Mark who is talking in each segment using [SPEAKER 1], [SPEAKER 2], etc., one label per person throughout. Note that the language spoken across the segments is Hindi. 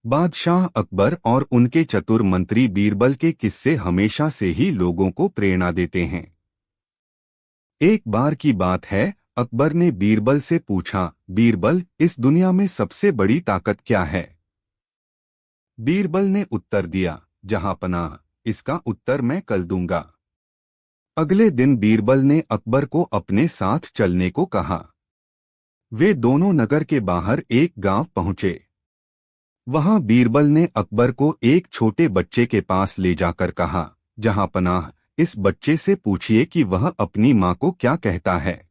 [SPEAKER 1] बादशाह अकबर और उनके चतुर मंत्री बीरबल के किस्से हमेशा से ही लोगों को प्रेरणा देते हैं। एक बार की बात है, अकबर ने बीरबल से पूछा, बीरबल, इस दुनिया में सबसे बड़ी ताकत क्या है? बीरबल ने उत्तर दिया, जहांपनाह, इसका उत्तर मैं कल दूंगा। अगले दिन बीरबल ने अकबर को अपने साथ चलने को कहा। वे दोनों नगर के बाहर एक गांव पहुंचे। वहां बीरबल ने अकबर को एक छोटे बच्चे के पास ले जाकर कहा, जहांपनाह, इस बच्चे से पूछिए कि वह अपनी मां को क्या कहता है।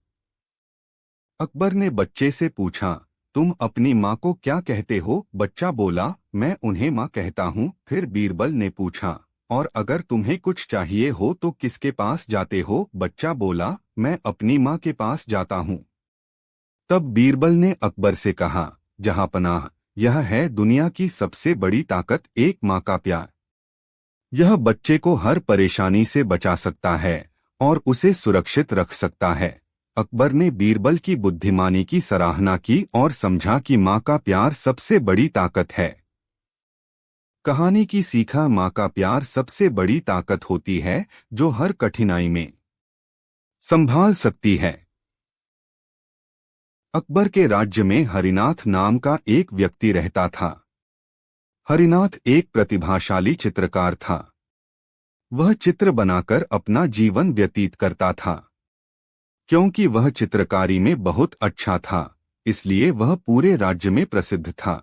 [SPEAKER 1] अकबर ने बच्चे से पूछा, तुम अपनी मां को क्या कहते हो? बच्चा बोला, मैं उन्हें मां कहता हूं। फिर बीरबल ने पूछा, और अगर तुम्हें कुछ चाहिए हो तो किसके पास जाते हो? बच्चा बोला, मैं अपनी मां के पास जाता हूं। तब बीरबल ने अकबर से कहा, जहांपनाह, यह है दुनिया की सबसे बड़ी ताकत, एक मां का प्यार। यह बच्चे को हर परेशानी से बचा सकता है और उसे सुरक्षित रख सकता है। अकबर ने बीरबल की बुद्धिमानी की सराहना की और समझा कि मां का प्यार सबसे बड़ी ताकत है। कहानी की सीखा, मां का प्यार सबसे बड़ी ताकत होती है जो हर कठिनाई में संभाल सकती है। अकबर के राज्य में हरिनाथ नाम का एक व्यक्ति रहता था। हरिनाथ एक प्रतिभाशाली चित्रकार था। वह चित्र बनाकर अपना जीवन व्यतीत करता था। क्योंकि वह चित्रकारी में बहुत अच्छा था, इसलिए वह पूरे राज्य में प्रसिद्ध था।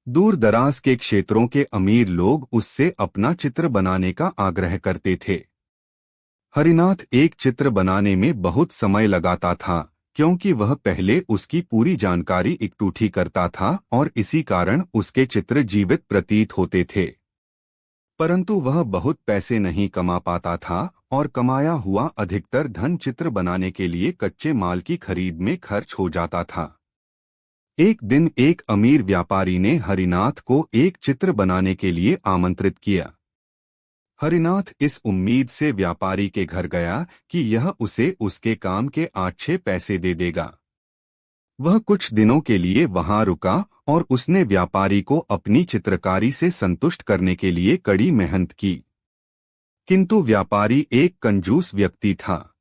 [SPEAKER 1] दूर दराज के क्षेत्रों के अमीर लोग उससे अपना चित्र बनाने का आग्रह करते थे। हरिनाथ एक चित्र बनाने में बहुत समय लगाता था, क्योंकि वह पहले उसकी पूरी जानकारी इकट्ठी करता था और इसी कारण उसके चित्र जीवित प्रतीत होते थे। परंतु वह बहुत पैसे नहीं कमा पाता था और कमाया हुआ अधिकतर धन चित्र बनाने के लिए कच्चे माल की खरीद में खर्च हो जाता था। एक दिन एक अमीर व्यापारी ने हरिनाथ को एक चित्र बनाने के लिए आमंत्रित किया। हरिनाथ इस उम्मीद से व्यापारी के घर गया कि यह उसे उसके काम के अच्छे पैसे दे देगा। वह कुछ दिनों के लिए वहां रुका और उसने व्यापारी को अपनी चित्रकारी से संतुष्ट करने के लिए कड़ी मेहनत की। किंतु व्यापारी एक कंजूस व्यक्ति था।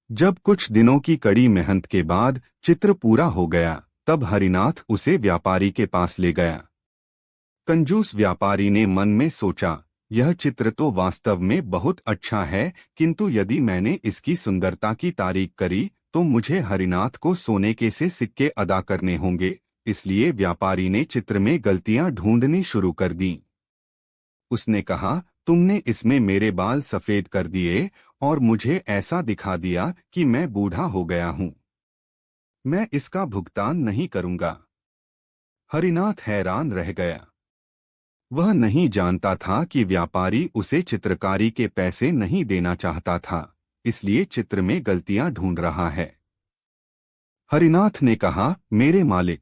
[SPEAKER 1] जब कुछ दिनों की कड़ी मेहनत के बाद चित्र पूरा हो गया, तब हरिनाथ उसे व्यापारी के पास ले गया। कंजूस व्यापारी ने मन में सोचा, यह चित्र तो वास्तव में बहुत अच्छा है, किंतु यदि मैंने इसकी सुंदरता की तारीफ करी तो मुझे हरिनाथ को सोने के से सिक्के अदा करने होंगे। इसलिए व्यापारी ने चित्र में गलतियां ढूंढनी शुरू कर दी। उसने कहा, तुमने इसमें मेरे बाल सफेद कर दिए और मुझे ऐसा दिखा दिया कि मैं बूढ़ा हो गया हूं। मैं इसका भुगतान नहीं करूंगा। हरिनाथ हैरान रह गया। वह नहीं जानता था कि व्यापारी उसे चित्रकारी के पैसे नहीं देना चाहता था, इसलिए चित्र में गलतियां ढूंढ रहा है। हरिनाथ ने कहा, मेरे मालिक,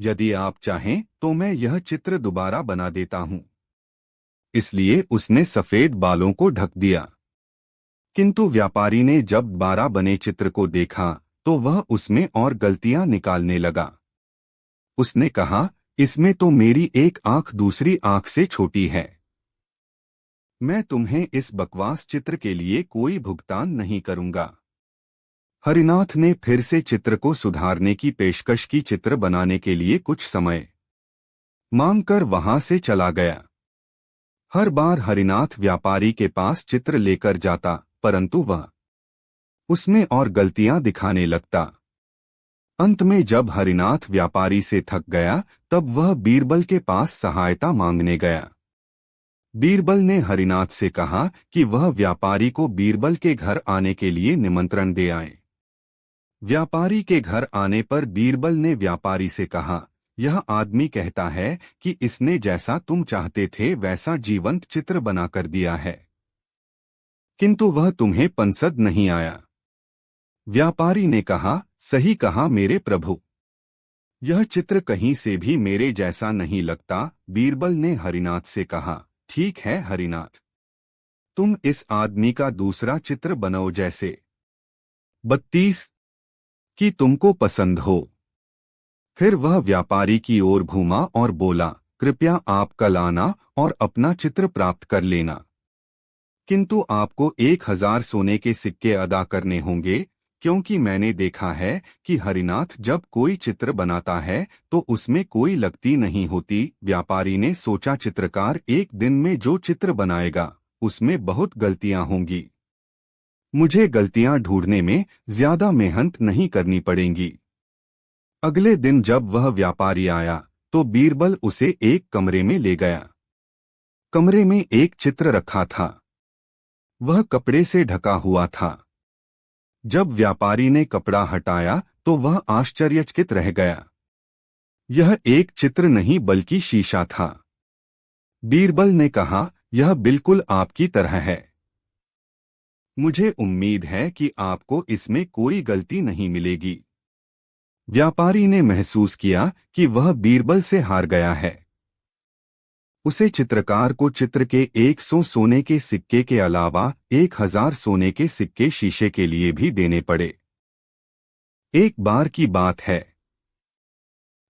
[SPEAKER 1] यदि आप चाहें तो मैं यह चित्र दोबारा बना देता हूं। इसलिए उसने सफेद बालों को ढक दिया। किंतु व्यापारी ने जब दोबारा बने चित्र को देखा तो वह उसमें और गलतियां निकालने लगा। उसने कहा, इसमें तो मेरी एक आंख दूसरी आंख से छोटी है। मैं तुम्हें इस बकवास चित्र के लिए कोई भुगतान नहीं करूंगा। हरिनाथ ने फिर से चित्र को सुधारने की पेशकश की। चित्र बनाने के लिए कुछ समय मांगकर वहां से चला गया। हर बार हरिनाथ व्यापारी के पास चित्र लेकर जाता, परंतु वह उसमें और गलतियां दिखाने लगता। अंत में जब हरिनाथ व्यापारी से थक गया, तब वह बीरबल के पास सहायता मांगने गया। बीरबल ने हरिनाथ से कहा कि वह व्यापारी को बीरबल के घर आने के लिए निमंत्रण दे आए। व्यापारी के घर आने पर बीरबल ने व्यापारी से कहा, यह आदमी कहता है कि इसने जैसा तुम चाहते थे वैसा जीवंत चित्र बनाकर दिया है, किंतु वह तुम्हें पसंद नहीं आया। व्यापारी ने कहा, सही कहा मेरे प्रभु, यह चित्र कहीं से भी मेरे जैसा नहीं लगता। बीरबल ने हरिनाथ से कहा, ठीक है हरिनाथ, तुम इस आदमी का दूसरा चित्र बनाओ जैसे 32 कि तुमको पसंद हो। फिर वह व्यापारी की ओर घूमा और बोला, कृपया आप कल आना और अपना चित्र प्राप्त कर लेना, किंतु आपको 1000 सोने के सिक्के अदा करने होंगे, क्योंकि मैंने देखा है कि हरिनाथ जब कोई चित्र बनाता है तो उसमें कोई लगती नहीं होती। व्यापारी ने सोचा, चित्रकार एक दिन में जो चित्र बनाएगा उसमें बहुत गलतियां होंगी, मुझे गलतियां ढूंढने में ज्यादा मेहनत नहीं करनी पड़ेंगी। अगले दिन जब वह व्यापारी आया तो बीरबल उसे एक कमरे में ले गया। कमरे में एक चित्र रखा था, वह कपड़े से ढका हुआ था। जब व्यापारी ने कपड़ा हटाया तो वह आश्चर्यचकित रह गया। यह एक चित्र नहीं बल्कि शीशा था। बीरबल ने कहा, यह बिल्कुल आपकी तरह है। मुझे उम्मीद है कि आपको इसमें कोई गलती नहीं मिलेगी। व्यापारी ने महसूस किया कि वह बीरबल से हार गया है। उसे चित्रकार को चित्र के 100 सोने के सिक्के के अलावा 1000 सोने के सिक्के शीशे के लिए भी देने पड़े। एक बार की बात है,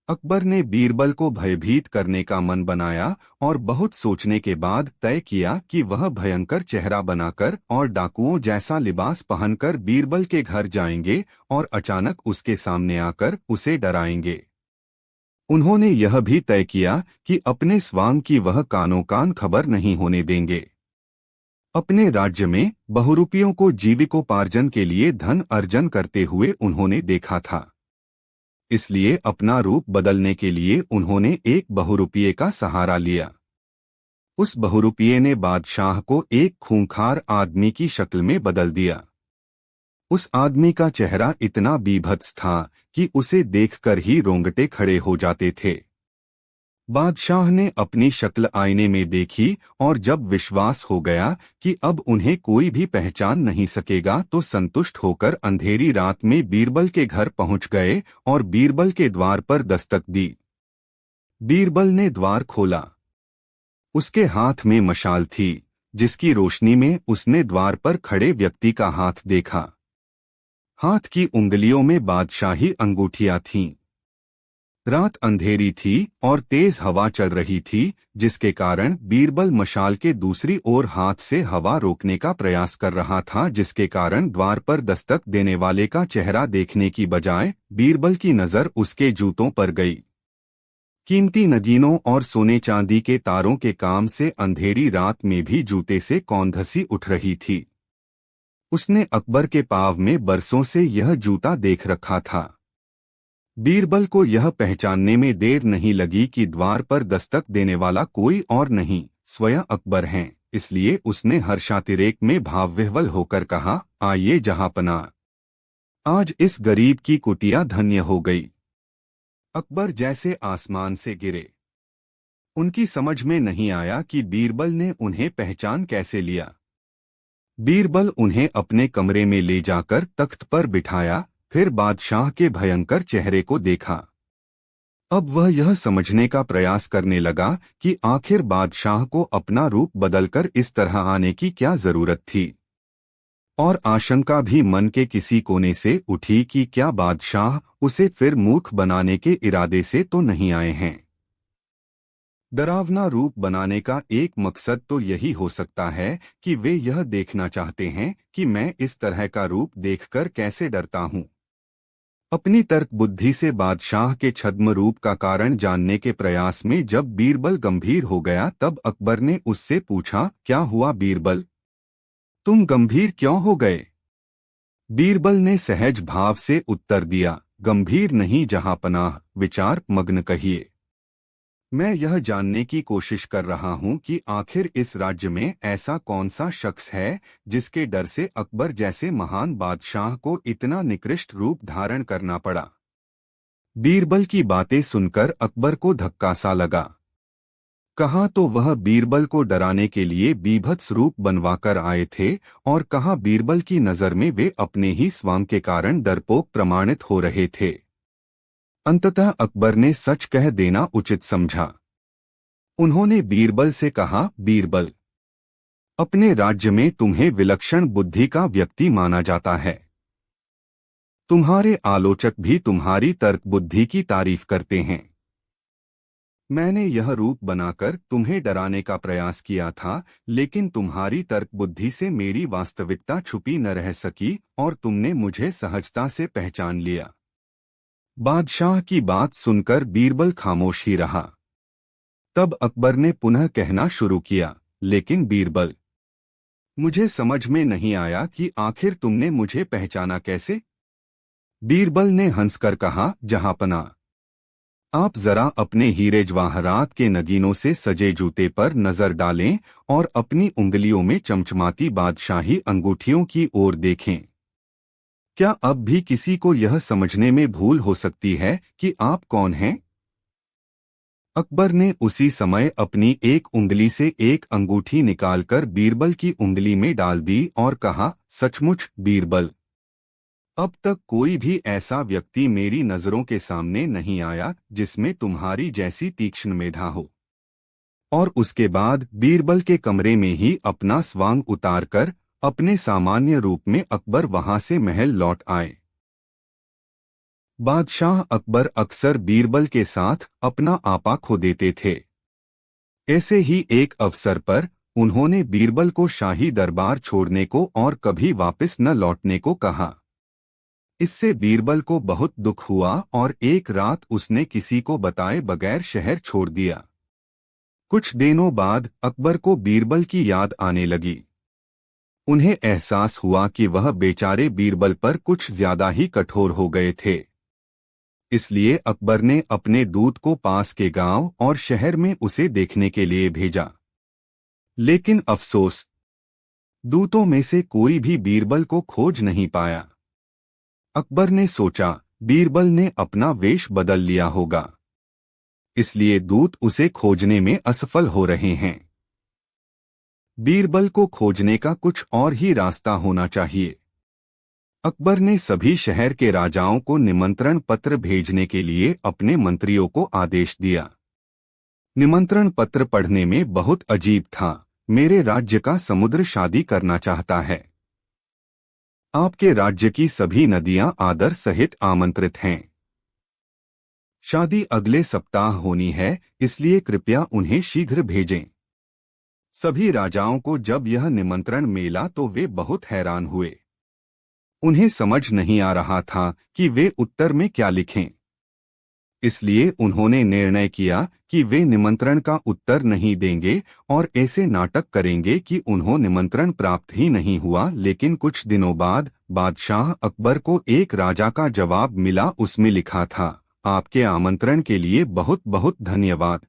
[SPEAKER 1] अकबर ने बीरबल को भयभीत करने का मन बनाया और बहुत सोचने के बाद तय किया कि वह भयंकर चेहरा बनाकर और डाकुओं जैसा लिबास पहनकर बीरबल के घर जाएंगे और अचानक उसके सामने आकर उसे डराएंगे। उन्होंने यह भी तय किया कि अपने स्वांग की वह कानों कान खबर नहीं होने देंगे। अपने राज्य में बहुरूपियों को जीविकोपार्जन के लिए धन अर्जन करते हुए उन्होंने देखा था, इसलिए अपना रूप बदलने के लिए उन्होंने एक बहुरूपिये का सहारा लिया। उस बहुरूपिये ने बादशाह को एक खूंखार आदमी की शक्ल में बदल दिया। उस आदमी का चेहरा इतना बीभत्स था कि उसे देखकर ही रोंगटे खड़े हो जाते थे। बादशाह ने अपनी शक्ल आईने में देखी और जब विश्वास हो गया कि अब उन्हें कोई भी पहचान नहीं सकेगा तो संतुष्ट होकर अंधेरी रात में बीरबल के घर पहुंच गए और बीरबल के द्वार पर दस्तक दी। बीरबल ने द्वार खोला। उसके हाथ में मशाल थी, जिसकी रोशनी में उसने द्वार पर खड़े व्यक्ति का हाथ देखा। हाथ की उंगलियों में बादशाही अंगूठियां थीं। रात अंधेरी थी और तेज हवा चल रही थी, जिसके कारण बीरबल मशाल के दूसरी ओर हाथ से हवा रोकने का प्रयास कर रहा था, जिसके कारण द्वार पर दस्तक देने वाले का चेहरा देखने की बजाय बीरबल की नजर उसके जूतों पर गई। कीमती नगीनों और सोने चांदी के तारों के काम से अंधेरी रात में भी जूते से कौंधसी उठ रही थी। उसने अकबर के पांव में बरसों से यह जूता देख रखा था। बीरबल को यह पहचानने में देर नहीं लगी कि द्वार पर दस्तक देने वाला कोई और नहीं, स्वयं अकबर हैं। इसलिए उसने हर्षातिरेक में भावविह्वल होकर कहा, आइए जहांपनाह, आज इस गरीब की कुटिया धन्य हो गई। अकबर जैसे आसमान से गिरे। उनकी समझ में नहीं आया कि बीरबल ने उन्हें पहचान कैसे लिया। बीरबल उन्हें अपने कमरे में ले जाकर तख्त पर बिठाया, फिर बादशाह के भयंकर चेहरे को देखा। अब वह यह समझने का प्रयास करने लगा कि आखिर बादशाह को अपना रूप बदलकर इस तरह आने की क्या जरूरत थी। और आशंका भी मन के किसी कोने से उठी कि क्या बादशाह उसे फिर मूर्ख बनाने के इरादे से तो नहीं आए हैं। डरावना रूप बनाने का एक मकसद तो यही हो सकता है कि वे यह देखना चाहते हैं कि मैं इस तरह का रूप देखकर कैसे डरता हूँ। अपनी तर्क बुद्धि से बादशाह के छद्म रूप का कारण जानने के प्रयास में जब बीरबल गंभीर हो गया तब अकबर ने उससे पूछा, क्या हुआ बीरबल, तुम गंभीर क्यों हो गए? बीरबल ने सहज भाव से उत्तर दिया, गंभीर नहीं जहांपनाह, विचार मग्न कहिए। मैं यह जानने की कोशिश कर रहा हूं कि आखिर इस राज्य में ऐसा कौन सा शख्स है जिसके डर से अकबर जैसे महान बादशाह को इतना निकृष्ट रूप धारण करना पड़ा। बीरबल की बातें सुनकर अकबर को धक्का सा लगा। कहाँ तो वह बीरबल को डराने के लिए बीभत्स रूप बनवाकर आए थे और कहाँ बीरबल की नजर में वे अपने ही स्वांग के कारण डरपोक प्रमाणित हो रहे थे। अंततः अकबर ने सच कह देना उचित समझा। उन्होंने बीरबल से कहा, बीरबल, अपने राज्य में तुम्हें विलक्षण बुद्धि का व्यक्ति माना जाता है। तुम्हारे आलोचक भी तुम्हारी तर्क बुद्धि की तारीफ करते हैं। मैंने यह रूप बनाकर तुम्हें डराने का प्रयास किया था, लेकिन तुम्हारी तर्क बुद्धि से मेरी वास्तविकता छुपी न रह सकी और तुमने मुझे सहजता से पहचान लिया। बादशाह की बात सुनकर बीरबल खामोश ही रहा। तब अकबर ने पुनः कहना शुरू किया, लेकिन बीरबल, मुझे समझ में नहीं आया कि आखिर तुमने मुझे पहचाना कैसे? बीरबल ने हंसकर कहा, जहांपना, आप जरा अपने हीरे जवाहरात के नगीनों से सजे जूते पर नजर डालें और अपनी उंगलियों में चमचमाती बादशाही अंगूठियों की ओर देखें। क्या अब भी किसी को यह समझने में भूल हो सकती है कि आप कौन हैं? अकबर ने उसी समय अपनी एक उंगली से एक अंगूठी निकालकर बीरबल की उंगली में डाल दी और कहा, सचमुच बीरबल, अब तक कोई भी ऐसा व्यक्ति मेरी नजरों के सामने नहीं आया जिसमें तुम्हारी जैसी तीक्ष्ण मेधा हो। और उसके बाद बीरबल के कमरे में ही अपना स्वांग उतारकर अपने सामान्य रूप में अकबर वहां से महल लौट आए। बादशाह अकबर अक्सर बीरबल के साथ अपना आपा खो देते थे। ऐसे ही एक अवसर पर उन्होंने बीरबल को शाही दरबार छोड़ने को और कभी वापस न लौटने को कहा। इससे बीरबल को बहुत दुख हुआ और एक रात उसने किसी को बताए बगैर शहर छोड़ दिया। कुछ दिनों बाद अकबर को बीरबल की याद आने लगी। उन्हें एहसास हुआ कि वह बेचारे बीरबल पर कुछ ज्यादा ही कठोर हो गए थे। इसलिए अकबर ने अपने दूत को पास के गांव और शहर में उसे देखने के लिए भेजा। लेकिन अफसोस, दूतों में से कोई भी बीरबल को खोज नहीं पाया। अकबर ने सोचा, बीरबल ने अपना वेश बदल लिया होगा, इसलिए दूत उसे खोजने में असफल हो रहे हैं। बीरबल को खोजने का कुछ और ही रास्ता होना चाहिए। अकबर ने सभी शहर के राजाओं को निमंत्रण पत्र भेजने के लिए अपने मंत्रियों को आदेश दिया। निमंत्रण पत्र पढ़ने में बहुत अजीब था। मेरे राज्य का समुद्र शादी करना चाहता है। आपके राज्य की सभी नदियां आदर सहित आमंत्रित हैं। शादी अगले सप्ताह होनी है, इसलिए कृपया उन्हें शीघ्र भेजें। सभी राजाओं को जब यह निमंत्रण मिला तो वे बहुत हैरान हुए। उन्हें समझ नहीं आ रहा था कि वे उत्तर में क्या लिखें। इसलिए उन्होंने निर्णय किया कि वे निमंत्रण का उत्तर नहीं देंगे और ऐसे नाटक करेंगे कि उन्हें निमंत्रण प्राप्त ही नहीं हुआ। लेकिन कुछ दिनों बाद बादशाह अकबर को एक राजा का जवाब मिला। उसमें लिखा था, आपके आमंत्रण के लिए बहुत बहुत धन्यवाद।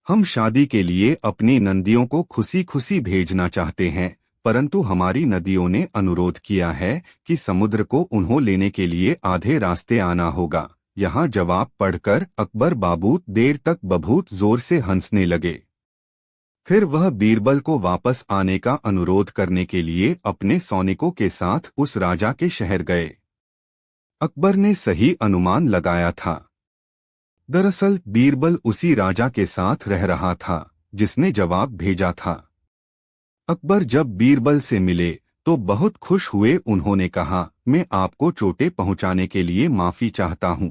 [SPEAKER 1] हम शादी के लिए अपनी नंदियों को खुशी खुशी भेजना चाहते हैं, परंतु हमारी नदियों ने अनुरोध किया है कि समुद्र को उन्हें लेने के लिए आधे रास्ते आना होगा। यहाँ जवाब पढ़कर अकबर बाबूत देर तक बभूत जोर से हंसने लगे। फिर वह बीरबल को वापस आने का अनुरोध करने के लिए अपने सैनिकों के साथ उस राजा के शहर गए। अकबर ने सही अनुमान लगाया था। दरअसल बीरबल उसी राजा के साथ रह रहा था जिसने जवाब भेजा था। अकबर जब बीरबल से मिले तो बहुत खुश हुए। उन्होंने कहा, मैं आपको चोटें पहुंचाने के लिए माफी चाहता हूं,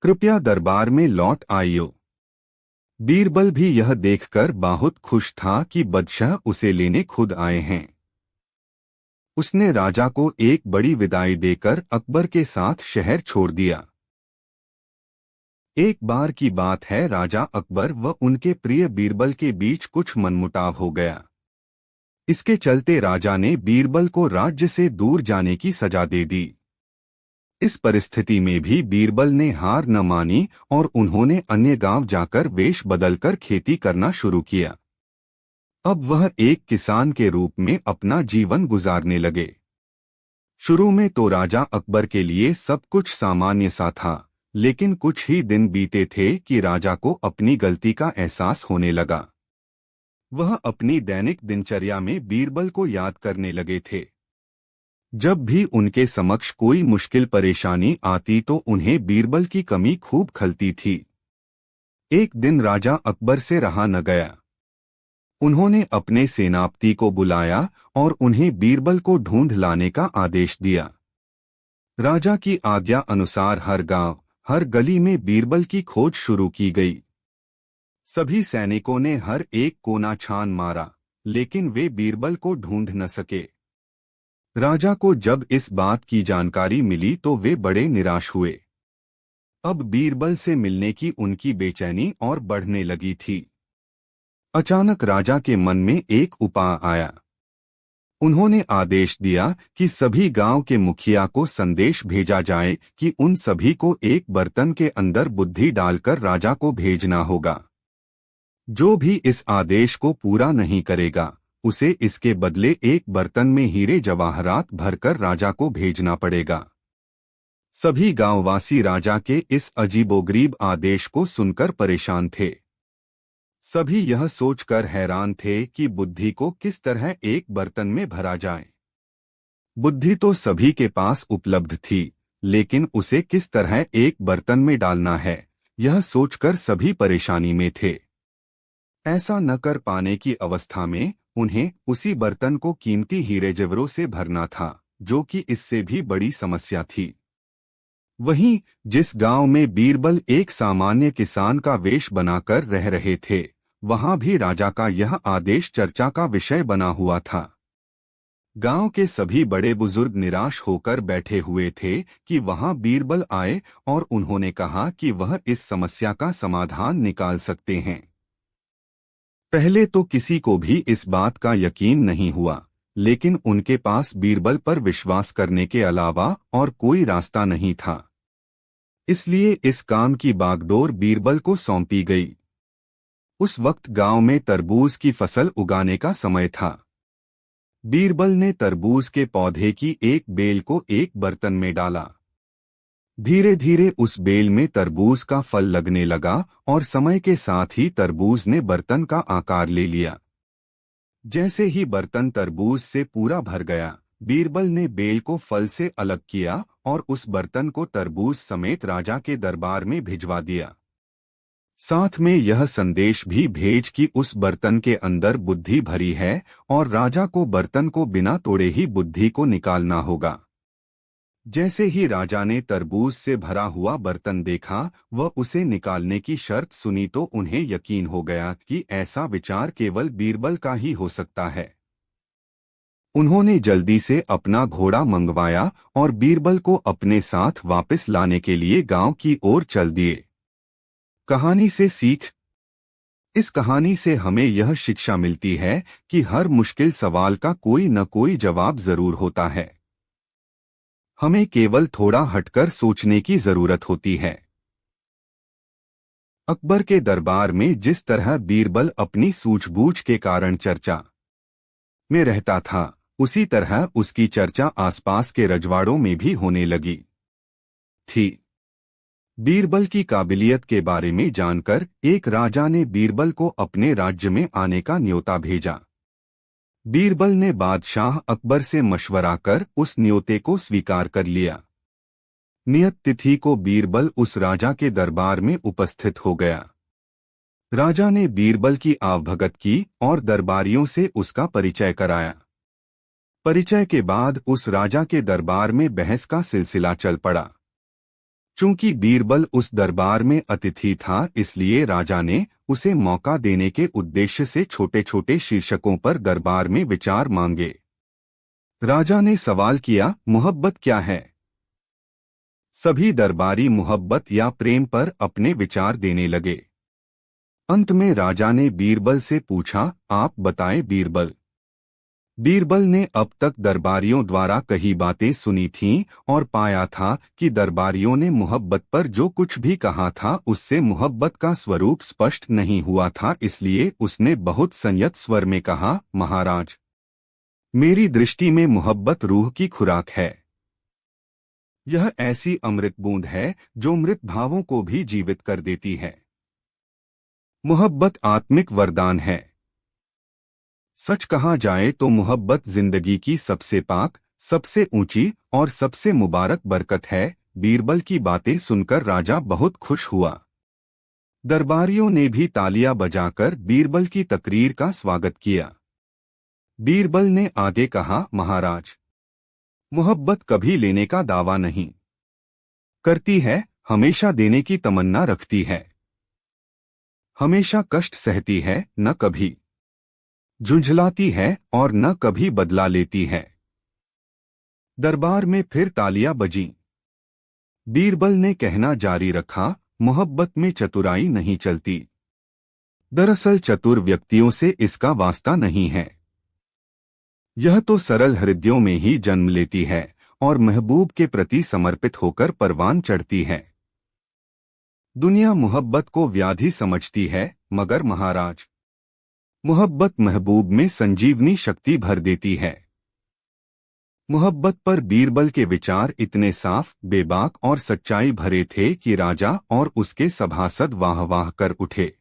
[SPEAKER 1] कृपया दरबार में लौट आइयो। बीरबल भी यह देखकर बहुत खुश था कि बादशाह उसे लेने खुद आए हैं। उसने राजा को एक बड़ी विदाई देकर अकबर के साथ शहर छोड़ दिया। एक बार की बात है, राजा अकबर व उनके प्रिय बीरबल के बीच कुछ मनमुटाव हो गया। इसके चलते राजा ने बीरबल को राज्य से दूर जाने की सजा दे दी। इस परिस्थिति में भी बीरबल ने हार न मानी और उन्होंने अन्य गांव जाकर वेश बदलकर खेती करना शुरू किया। अब वह एक किसान के रूप में अपना जीवन गुजारने लगे। शुरू में तो राजा अकबर के लिए सब कुछ सामान्य सा था, लेकिन कुछ ही दिन बीते थे कि राजा को अपनी गलती का एहसास होने लगा। वह अपनी दैनिक दिनचर्या में बीरबल को याद करने लगे थे। जब भी उनके समक्ष कोई मुश्किल परेशानी आती तो उन्हें बीरबल की कमी खूब खलती थी। एक दिन राजा अकबर से रहा न गया। उन्होंने अपने सेनापति को बुलाया और उन्हें बीरबल को ढूंढ लाने का आदेश दिया। राजा की आज्ञा अनुसार हर गांव, हर गली में बीरबल की खोज शुरू की गई। सभी सैनिकों ने हर एक कोना छान मारा, लेकिन वे बीरबल को ढूंढ न सके। राजा को जब इस बात की जानकारी मिली तो वे बड़े निराश हुए। अब बीरबल से मिलने की उनकी बेचैनी और बढ़ने लगी थी। अचानक राजा के मन में एक उपाय आया। उन्होंने आदेश दिया कि सभी गांव के मुखिया को संदेश भेजा जाए कि उन सभी को एक बर्तन के अंदर बुद्धि डालकर राजा को भेजना होगा। जो भी इस आदेश को पूरा नहीं करेगा, उसे इसके बदले एक बर्तन में हीरे जवाहरात भरकर राजा को भेजना पड़ेगा। सभी गांववासी राजा के इस अजीबोगरीब आदेश को सुनकर परेशान थे। सभी यह सोचकर हैरान थे कि बुद्धि को किस तरह एक बर्तन में भरा जाए। बुद्धि तो सभी के पास उपलब्ध थी, लेकिन उसे किस तरह एक बर्तन में डालना है, यह सोचकर सभी परेशानी में थे। ऐसा न कर पाने की अवस्था में उन्हें उसी बर्तन को कीमती हीरे जेवरों से भरना था, जो कि इससे भी बड़ी समस्या थी। वहीं जिस गांव में बीरबल एक सामान्य किसान का वेश बनाकर रह रहे थे, वहां भी राजा का यह आदेश चर्चा का विषय बना हुआ था। गांव के सभी बड़े बुजुर्ग निराश होकर बैठे हुए थे कि वहां बीरबल आए और उन्होंने कहा कि वह इस समस्या का समाधान निकाल सकते हैं। पहले तो किसी को भी इस बात का यकीन नहीं हुआ, लेकिन उनके पास बीरबल पर विश्वास करने के अलावा और कोई रास्ता नहीं था। इसलिए इस काम की बागडोर बीरबल को सौंपी गई। उस वक्त गांव में तरबूज की फसल उगाने का समय था। बीरबल ने तरबूज के पौधे की एक बेल को एक बर्तन में डाला। धीरे धीरे उस बेल में तरबूज का फल लगने लगा और समय के साथ ही तरबूज ने बर्तन का आकार ले लिया। जैसे ही बर्तन तरबूज से पूरा भर गया, बीरबल ने बेल को फल से अलग किया और उस बर्तन को तरबूज समेत राजा के दरबार में भिजवा दिया। साथ में यह संदेश भी भेज कि उस बर्तन के अंदर बुद्धि भरी है और राजा को बर्तन को बिना तोड़े ही बुद्धि को निकालना होगा। जैसे ही राजा ने तरबूज से भरा हुआ बर्तन देखा, वह उसे निकालने की शर्त सुनी तो उन्हें यकीन हो गया कि ऐसा विचार केवल बीरबल का ही हो सकता है। उन्होंने जल्दी से अपना घोड़ा मंगवाया और बीरबल को अपने साथ वापस लाने के लिए गांव की ओर चल दिए। कहानी से सीख। इस कहानी से हमें यह शिक्षा मिलती है कि हर मुश्किल सवाल का कोई न कोई जवाब जरूर होता है। हमें केवल थोड़ा हटकर सोचने की जरूरत होती है। अकबर के दरबार में जिस तरह बीरबल अपनी सूझबूझ के कारण चर्चा में रहता था, उसी तरह उसकी चर्चा आसपास के रजवाड़ों में भी होने लगी थी। बीरबल की काबिलियत के बारे में जानकर एक राजा ने बीरबल को अपने राज्य में आने का न्योता भेजा। बीरबल ने बादशाह अकबर से मशवरा कर उस न्योते को स्वीकार कर लिया। नियत तिथि को बीरबल उस राजा के दरबार में उपस्थित हो गया। राजा ने बीरबल की आवभगत की और दरबारियों से उसका परिचय कराया। परिचय के बाद उस राजा के दरबार में बहस का सिलसिला चल पड़ा। चूंकि बीरबल उस दरबार में अतिथि था, इसलिए राजा ने उसे मौका देने के उद्देश्य से छोटे छोटे शीर्षकों पर दरबार में विचार मांगे। राजा ने सवाल किया, मोहब्बत क्या है? सभी दरबारी मोहब्बत या प्रेम पर अपने विचार देने लगे। अंत में राजा ने बीरबल से पूछा, आप बताएं बीरबल। बीरबल ने अब तक दरबारियों द्वारा कही बातें सुनी थीं और पाया था कि दरबारियों ने मोहब्बत पर जो कुछ भी कहा था उससे मोहब्बत का स्वरूप स्पष्ट नहीं हुआ था। इसलिए उसने बहुत संयत स्वर में कहा, महाराज, मेरी दृष्टि में मोहब्बत रूह की खुराक है। यह ऐसी अमृत बूंद है जो मृत भावों को भी जीवित कर देती है। मोहब्बत आत्मिक वरदान है। सच कहा जाए तो मोहब्बत जिंदगी की सबसे पाक, सबसे ऊंची और सबसे मुबारक बरकत है। बीरबल की बातें सुनकर राजा बहुत खुश हुआ। दरबारियों ने भी तालियां बजाकर बीरबल की तकरीर का स्वागत किया। बीरबल ने आगे कहा, महाराज, मोहब्बत कभी लेने का दावा नहीं करती है, हमेशा देने की तमन्ना रखती है। हमेशा कष्ट सहती है, न कभी झुंझलाती है और न कभी बदला लेती है। दरबार में फिर तालियां बजीं। बीरबल ने कहना जारी रखा, मोहब्बत में चतुराई नहीं चलती। दरअसल चतुर व्यक्तियों से इसका वास्ता नहीं है। यह तो सरल हृदयों में ही जन्म लेती है और महबूब के प्रति समर्पित होकर परवान चढ़ती है। दुनिया मोहब्बत को व्याधि समझती है, मगर महाराज, मोहब्बत महबूब में संजीवनी शक्ति भर देती है। मोहब्बत पर बीरबल के विचार इतने साफ, बेबाक और सच्चाई भरे थे कि राजा और उसके सभासद वाह वाह कर उठे।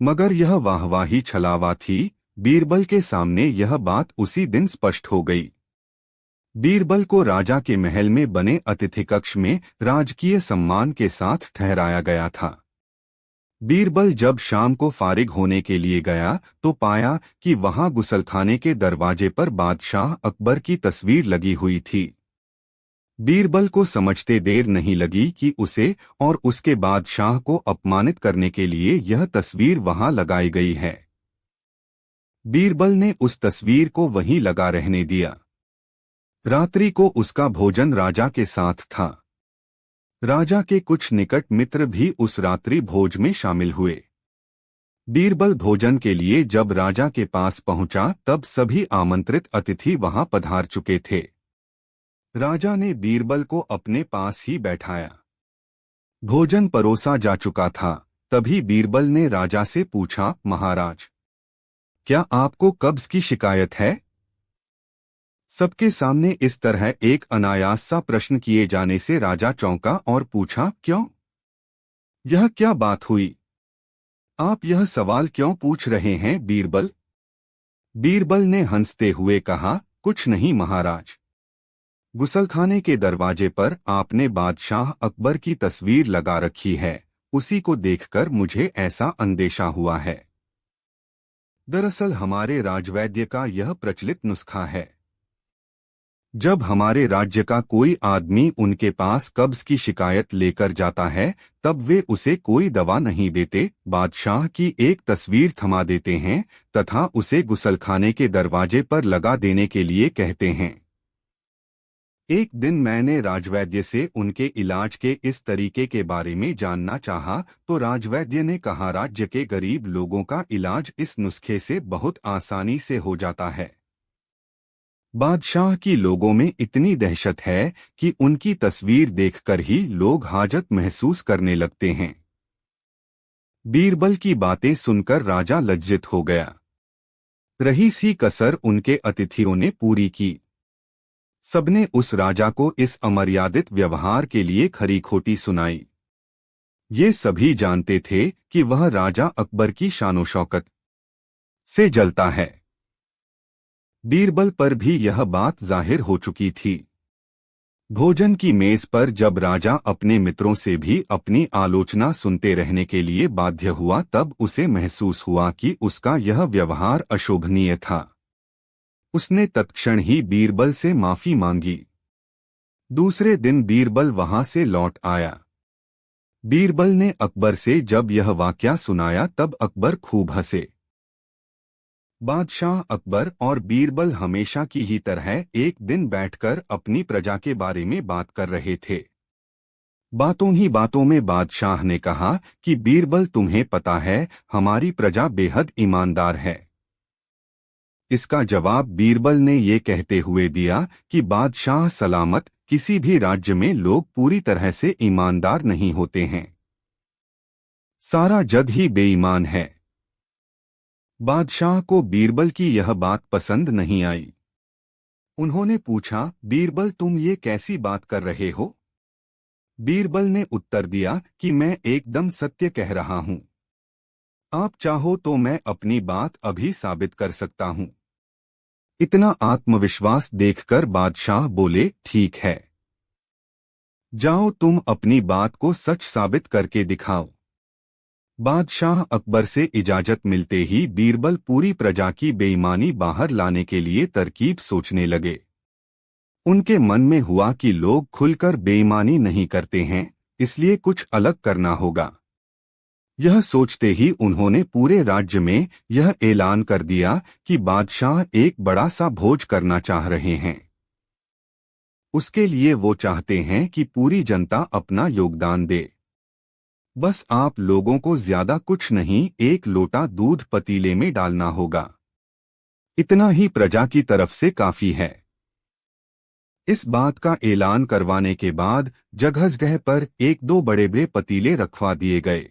[SPEAKER 1] मगर यह वाहवाही छलावा थी। बीरबल के सामने यह बात उसी दिन स्पष्ट हो गई। बीरबल को राजा के महल में बने अतिथि कक्ष में राजकीय सम्मान के साथ ठहराया गया था। बीरबल जब शाम को फारिग होने के लिए गया तो पाया कि वहां गुसलखाने के दरवाजे पर बादशाह अकबर की तस्वीर लगी हुई थी। बीरबल को समझते देर नहीं लगी कि उसे और उसके बादशाह को अपमानित करने के लिए यह तस्वीर वहां लगाई गई है। बीरबल ने उस तस्वीर को वहीं लगा रहने दिया। रात्रि को उसका भोजन राजा के साथ था। राजा के कुछ निकट मित्र भी उस रात्रि भोज में शामिल हुए। बीरबल भोजन के लिए जब राजा के पास पहुंचा तब सभी आमंत्रित अतिथि वहां पधार चुके थे। राजा ने बीरबल को अपने पास ही बैठाया। भोजन परोसा जा चुका था। तभी बीरबल ने राजा से पूछा, महाराज, क्या आपको कब्ज की शिकायत है? सबके सामने इस तरह एक अनायास सा प्रश्न किए जाने से राजा चौंका और पूछा, क्यों? यह क्या बात हुई? आप यह सवाल क्यों पूछ रहे हैं बीरबल? बीरबल ने हंसते हुए कहा, कुछ नहीं महाराज। गुसलखाने के दरवाजे पर आपने बादशाह अकबर की तस्वीर लगा रखी है, उसी को देखकर मुझे ऐसा अंदेशा हुआ है। दरअसल हमारे राजवैद्य का यह प्रचलित नुस्खा है। जब हमारे राज्य का कोई आदमी उनके पास कब्ज की शिकायत लेकर जाता है तब वे उसे कोई दवा नहीं देते, बादशाह की एक तस्वीर थमा देते हैं तथा उसे गुसलखाने के दरवाजे पर लगा देने के लिए कहते हैं। एक दिन मैंने राजवैद्य से उनके इलाज के इस तरीके के बारे में जानना चाहा तो राजवैद्य ने कहा, राज्य के गरीब लोगों का इलाज इस नुस्खे से बहुत आसानी से हो जाता है। बादशाह की लोगों में इतनी दहशत है कि उनकी तस्वीर देखकर ही लोग हाजत महसूस करने लगते हैं। बीरबल की बातें सुनकर राजा लज्जित हो गया। रही सी कसर उनके अतिथियों ने पूरी की। सबने उस राजा को इस अमर्यादित व्यवहार के लिए खरी खोटी सुनाई। ये सभी जानते थे कि वह राजा अकबर की शानो शौकत से जलता है। बीरबल पर भी यह बात जाहिर हो चुकी थी। भोजन की मेज पर जब राजा अपने मित्रों से भी अपनी आलोचना सुनते रहने के लिए बाध्य हुआ तब उसे महसूस हुआ कि उसका यह व्यवहार अशोभनीय था। उसने तत्क्षण ही बीरबल से माफी मांगी। दूसरे दिन बीरबल वहां से लौट आया। बीरबल ने अकबर से जब यह वाकया सुनाया तब अकबर खूब हंसे। बादशाह अकबर और बीरबल हमेशा की ही तरह एक दिन बैठकर अपनी प्रजा के बारे में बात कर रहे थे। बातों ही बातों में बादशाह ने कहा कि बीरबल, तुम्हें पता है हमारी प्रजा बेहद ईमानदार है। इसका जवाब बीरबल ने ये कहते हुए दिया कि बादशाह सलामत, किसी भी राज्य में लोग पूरी तरह से ईमानदार नहीं होते हैं। सारा जग ही बेईमान है। बादशाह को बीरबल की यह बात पसंद नहीं आई। उन्होंने पूछा, बीरबल, तुम ये कैसी बात कर रहे हो? बीरबल ने उत्तर दिया कि मैं एकदम सत्य कह रहा हूं। आप चाहो तो मैं अपनी बात अभी साबित कर सकता हूं। इतना आत्मविश्वास देखकर बादशाह बोले, ठीक है, जाओ तुम अपनी बात को सच साबित करके दिखाओ। बादशाह अकबर से इजाजत मिलते ही बीरबल पूरी प्रजा की बेईमानी बाहर लाने के लिए तरकीब सोचने लगे। उनके मन में हुआ कि लोग खुलकर बेईमानी नहीं करते हैं, इसलिए कुछ अलग करना होगा। यह सोचते ही उन्होंने पूरे राज्य में यह ऐलान कर दिया कि बादशाह एक बड़ा सा भोज करना चाह रहे हैं। उसके लिए वो चाहते हैं कि पूरी जनता अपना योगदान दे। बस आप लोगों को ज्यादा कुछ नहीं, एक लोटा दूध पतीले में डालना होगा। इतना ही प्रजा की तरफ से काफी है। इस बात का ऐलान करवाने के बाद जगह जगह पर एक दो बड़े बड़े पतीले रखवा दिए गए।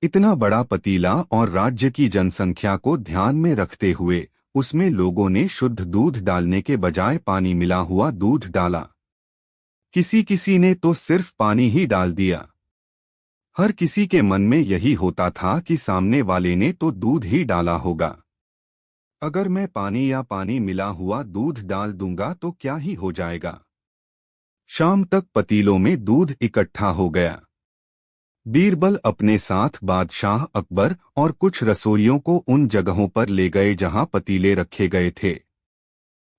[SPEAKER 1] इतना बड़ा पतीला और राज्य की जनसंख्या को ध्यान में रखते हुए उसमें लोगों ने शुद्ध दूध डालने के बजाय पानी मिला हुआ दूध डाला। किसी किसी ने तो सिर्फ पानी ही डाल दिया। हर किसी के मन में यही होता था कि सामने वाले ने तो दूध ही डाला होगा। अगर मैं पानी या पानी मिला हुआ दूध डाल दूंगा तो क्या ही हो जाएगा। शाम तक पतीलों में दूध इकट्ठा हो गया। बीरबल अपने साथ बादशाह अकबर और कुछ रसोइयों को उन जगहों पर ले गए जहां पतीले रखे गए थे।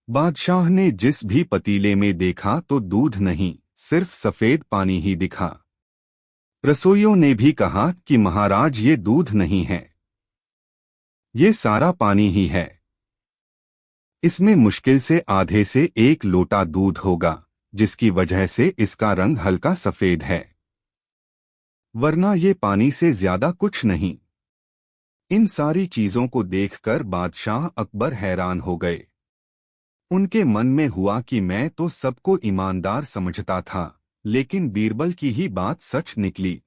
[SPEAKER 1] बादशाह ने जिस भी पतीले में देखा तो दूध नहीं, सिर्फ सफेद पानी ही दिखा। रसोइयों ने भी कहा कि महाराज ये दूध नहीं है, ये सारा पानी ही है। इसमें मुश्किल से आधे से एक लोटा दूध होगा, जिसकी वजह से इसका रंग हल्का सफेद है, वरना ये पानी से ज्यादा कुछ नहीं। इन सारी चीजों को देखकर बादशाह अकबर हैरान हो गए। उनके मन में हुआ कि मैं तो सबको ईमानदार समझता था, लेकिन बीरबल की ही बात सच निकली।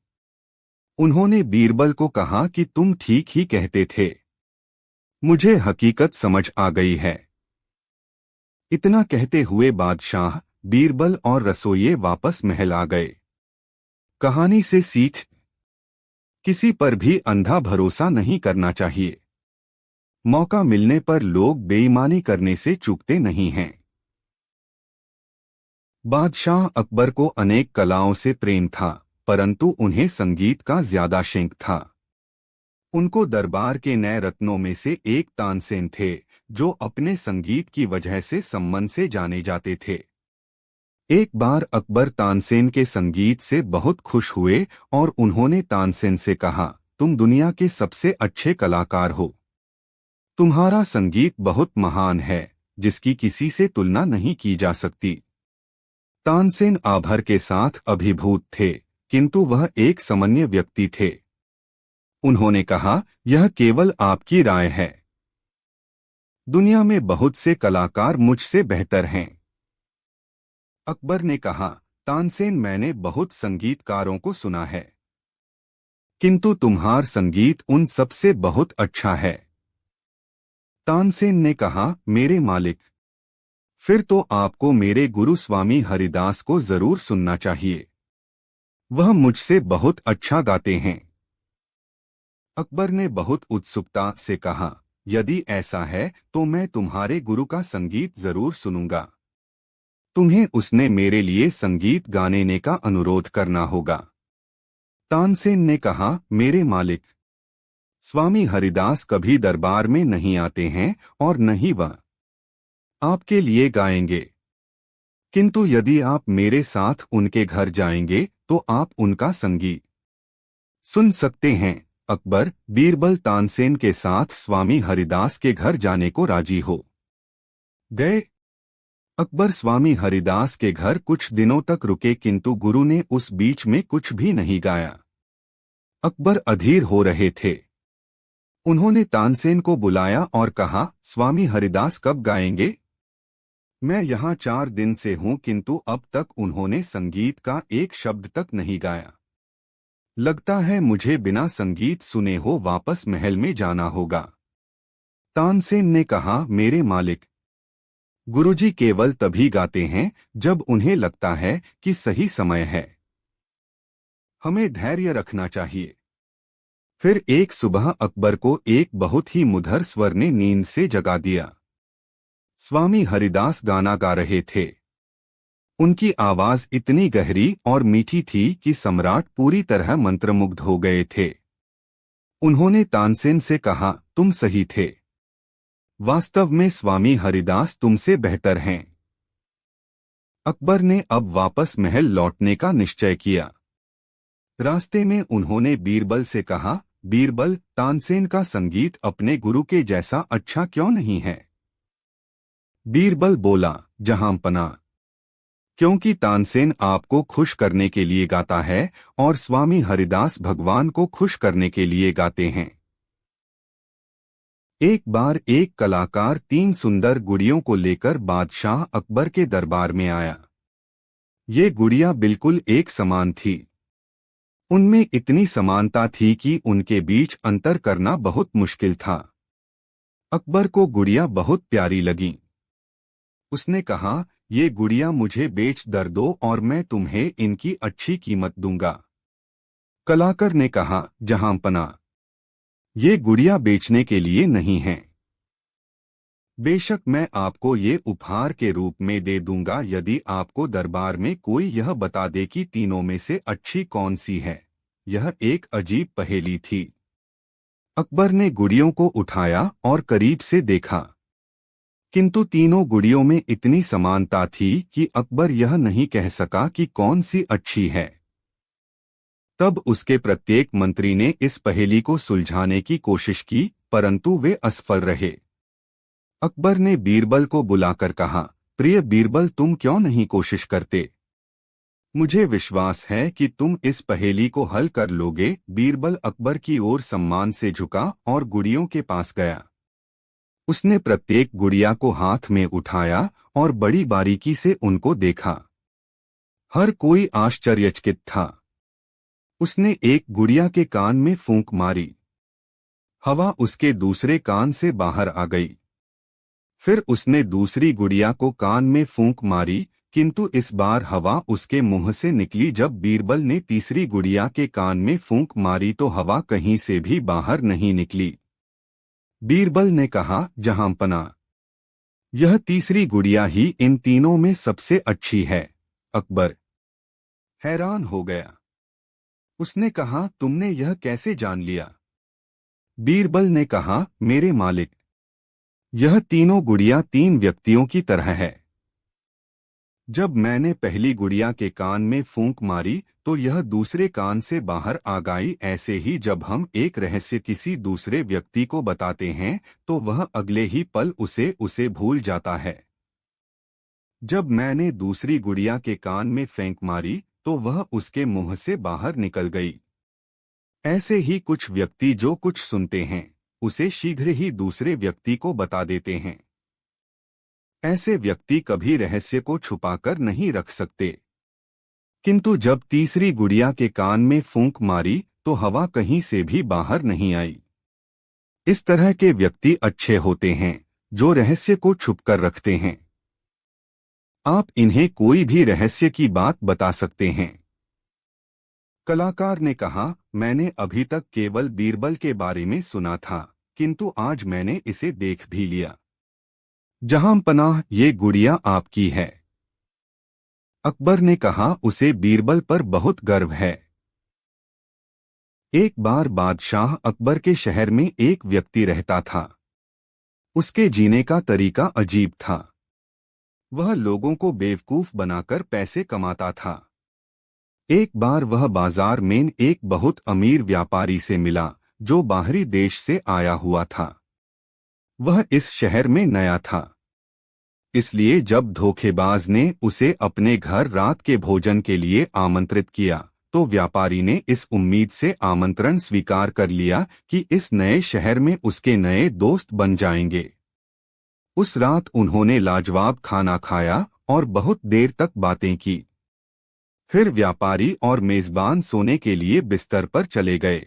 [SPEAKER 1] उन्होंने बीरबल को कहा कि तुम ठीक ही कहते थे, मुझे हकीकत समझ आ गई है। इतना कहते हुए बादशाह, बीरबल और रसोइये वापस महल आ गए। कहानी से सीख, किसी पर भी अंधा भरोसा नहीं करना चाहिए। मौका मिलने पर लोग बेईमानी करने से चूकते नहीं हैं। बादशाह अकबर को अनेक कलाओं से प्रेम था, परंतु उन्हें संगीत का ज्यादा शौक था। उनको दरबार के नए रत्नों में से एक तानसेन थे, जो अपने संगीत की वजह से सम्मान से जाने जाते थे। एक बार अकबर तानसेन के संगीत से बहुत खुश हुए और उन्होंने तानसेन से कहा, तुम दुनिया के सबसे अच्छे कलाकार हो। तुम्हारा संगीत बहुत महान है, जिसकी किसी से तुलना नहीं की जा सकती। तानसेन आभर के साथ अभिभूत थे, किंतु वह एक सामान्य व्यक्ति थे। उन्होंने कहा, यह केवल आपकी राय है। दुनिया में बहुत से कलाकार मुझसे बेहतर हैं। अकबर ने कहा, तानसेन, मैंने बहुत संगीतकारों को सुना है, किंतु तुम्हार संगीत उन सबसे बहुत अच्छा है। तानसेन ने कहा, मेरे मालिक, फिर तो आपको मेरे गुरु स्वामी हरिदास को जरूर सुनना चाहिए। वह मुझसे बहुत अच्छा गाते हैं। अकबर ने बहुत उत्सुकता से कहा, यदि ऐसा है तो मैं तुम्हारे गुरु का संगीत जरूर सुनूंगा। तुम्हें उसने मेरे लिए संगीत गाने का अनुरोध करना होगा। तानसेन ने कहा, मेरे मालिक, स्वामी हरिदास कभी दरबार में नहीं आते हैं और न ही वह आपके लिए गाएंगे, किंतु यदि आप मेरे साथ उनके घर जाएंगे तो आप उनका संगीत सुन सकते हैं। अकबर, बीरबल तानसेन के साथ स्वामी हरिदास के घर जाने को राजी हो गए। अकबर स्वामी हरिदास के घर कुछ दिनों तक रुके, किंतु गुरु ने उस बीच में कुछ भी नहीं गाया। अकबर अधीर हो रहे थे। उन्होंने तानसेन को बुलाया और कहा, स्वामी हरिदास कब गाएंगे? मैं यहाँ 4 दिन से हूँ, किंतु अब तक उन्होंने संगीत का एक शब्द तक नहीं गाया। लगता है मुझे बिना संगीत सुने हो वापस महल में जाना होगा। तानसेन ने कहा, मेरे मालिक, गुरुजी केवल तभी गाते हैं जब उन्हें लगता है कि सही समय है। हमें धैर्य रखना चाहिए। फिर एक सुबह अकबर को एक बहुत ही मधुर स्वर ने नींद से जगा दिया। स्वामी हरिदास गाना गा रहे थे। उनकी आवाज इतनी गहरी और मीठी थी कि सम्राट पूरी तरह मंत्रमुग्ध हो गए थे। उन्होंने तानसेन से कहा, तुम सही थे। वास्तव में स्वामी हरिदास तुमसे बेहतर हैं। अकबर ने अब वापस महल लौटने का निश्चय किया। रास्ते में उन्होंने बीरबल से कहा, बीरबल, तानसेन का संगीत अपने गुरु के जैसा अच्छा क्यों नहीं है? बीरबल बोला, जहांपना, क्योंकि तानसेन आपको खुश करने के लिए गाता है और स्वामी हरिदास भगवान को खुश करने के लिए गाते हैं। एक बार एक कलाकार 3 सुंदर गुड़ियों को लेकर बादशाह अकबर के दरबार में आया। ये गुड़ियां बिल्कुल एक समान थी। उनमें इतनी समानता थी कि उनके बीच अंतर करना बहुत मुश्किल था। अकबर को गुड़िया बहुत प्यारी लगीं। उसने कहा, ये गुड़िया मुझे बेच दर दो और मैं तुम्हें इनकी अच्छी कीमत दूंगा। कलाकार ने कहा, जहांपना, ये गुड़िया बेचने के लिए नहीं है। बेशक मैं आपको ये उपहार के रूप में दे दूंगा यदि आपको दरबार में कोई यह बता दे कि तीनों में से अच्छी कौन सी है। यह एक अजीब पहेली थी। अकबर ने गुड़ियों को उठाया और करीब से देखा, किंतु तीनों गुड़ियों में इतनी समानता थी कि अकबर यह नहीं कह सका कि कौन सी अच्छी है। तब उसके प्रत्येक मंत्री ने इस पहेली को सुलझाने की कोशिश की, परंतु वे असफल रहे। अकबर ने बीरबल को बुलाकर कहा, प्रिय बीरबल, तुम क्यों नहीं कोशिश करते? मुझे विश्वास है कि तुम इस पहेली को हल कर लोगे। बीरबल अकबर की ओर सम्मान से झुका और गुड़ियों के पास गया। उसने प्रत्येक गुड़िया को हाथ में उठाया और बड़ी बारीकी से उनको देखा। हर कोई आश्चर्यचकित था। उसने एक गुड़िया के कान में फूंक मारी। हवा उसके दूसरे कान से बाहर आ गई। फिर उसने दूसरी गुड़िया को कान में फूंक मारी, किंतु इस बार हवा उसके मुंह से निकली। जब बीरबल ने तीसरी गुड़िया के कान में फूंक मारी तो हवा कहीं से भी बाहर नहीं निकली। बीरबल ने कहा, जहांपना, यह तीसरी गुड़िया ही इन तीनों में सबसे अच्छी है। अकबर हैरान हो गया। उसने कहा, तुमने यह कैसे जान लिया? बीरबल ने कहा, मेरे मालिक, यह तीनों गुड़िया 3 व्यक्तियों की तरह है। जब मैंने पहली गुड़िया के कान में फूंक मारी तो यह दूसरे कान से बाहर आ गई। ऐसे ही जब हम एक रहस्य किसी दूसरे व्यक्ति को बताते हैं तो वह अगले ही पल उसे भूल जाता है। जब मैंने दूसरी गुड़िया के कान में फेंक मारी तो वह उसके मुंह से बाहर निकल गई। ऐसे ही कुछ व्यक्ति जो कुछ सुनते हैं उसे शीघ्र ही दूसरे व्यक्ति को बता देते हैं। ऐसे व्यक्ति कभी रहस्य को छुपाकर नहीं रख सकते। किंतु जब तीसरी गुड़िया के कान में फूंक मारी तो हवा कहीं से भी बाहर नहीं आई। इस तरह के व्यक्ति अच्छे होते हैं जो रहस्य को छुपकर रखते हैं। आप इन्हें कोई भी रहस्य की बात बता सकते हैं। कलाकार ने कहा, मैंने अभी तक केवल बीरबल के बारे में सुना था, किंतु आज मैंने इसे देख भी लिया। जहांपनाह, ये गुड़िया आपकी है। अकबर ने कहा, उसे बीरबल पर बहुत गर्व है। एक बार बादशाह अकबर के शहर में एक व्यक्ति रहता था। उसके जीने का तरीका अजीब था। वह लोगों को बेवकूफ बनाकर पैसे कमाता था। एक बार वह बाजार में एक बहुत अमीर व्यापारी से मिला जो बाहरी देश से आया हुआ था। वह इस शहर में नया था, इसलिए जब धोखेबाज ने उसे अपने घर रात के भोजन के लिए आमंत्रित किया तो व्यापारी ने इस उम्मीद से आमंत्रण स्वीकार कर लिया कि इस नए शहर में उसके नए दोस्त बन जाएंगे। उस रात उन्होंने लाजवाब खाना खाया और बहुत देर तक बातें की। फिर व्यापारी और मेजबान सोने के लिए बिस्तर पर चले गए।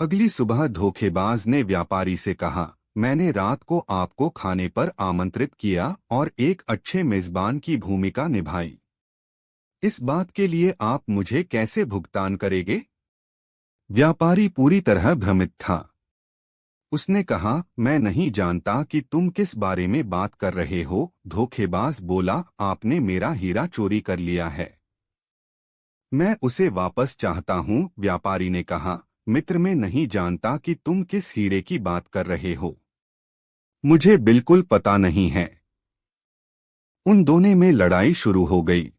[SPEAKER 1] अगली सुबह धोखेबाज ने व्यापारी से कहा, मैंने रात को आपको खाने पर आमंत्रित किया और एक अच्छे मेजबान की भूमिका निभाई। इस बात के लिए आप मुझे कैसे भुगतान करेंगे? व्यापारी पूरी तरह भ्रमित था। उसने कहा, मैं नहीं जानता कि तुम किस बारे में बात कर रहे हो। धोखेबाज बोला, आपने मेरा हीरा चोरी कर लिया है। मैं उसे वापस चाहता हूँ। व्यापारी ने कहा, मित्र, मैं नहीं जानता कि तुम किस हीरे की बात कर रहे हो। मुझे बिल्कुल पता नहीं है। उन दोनों में लड़ाई शुरू हो गई।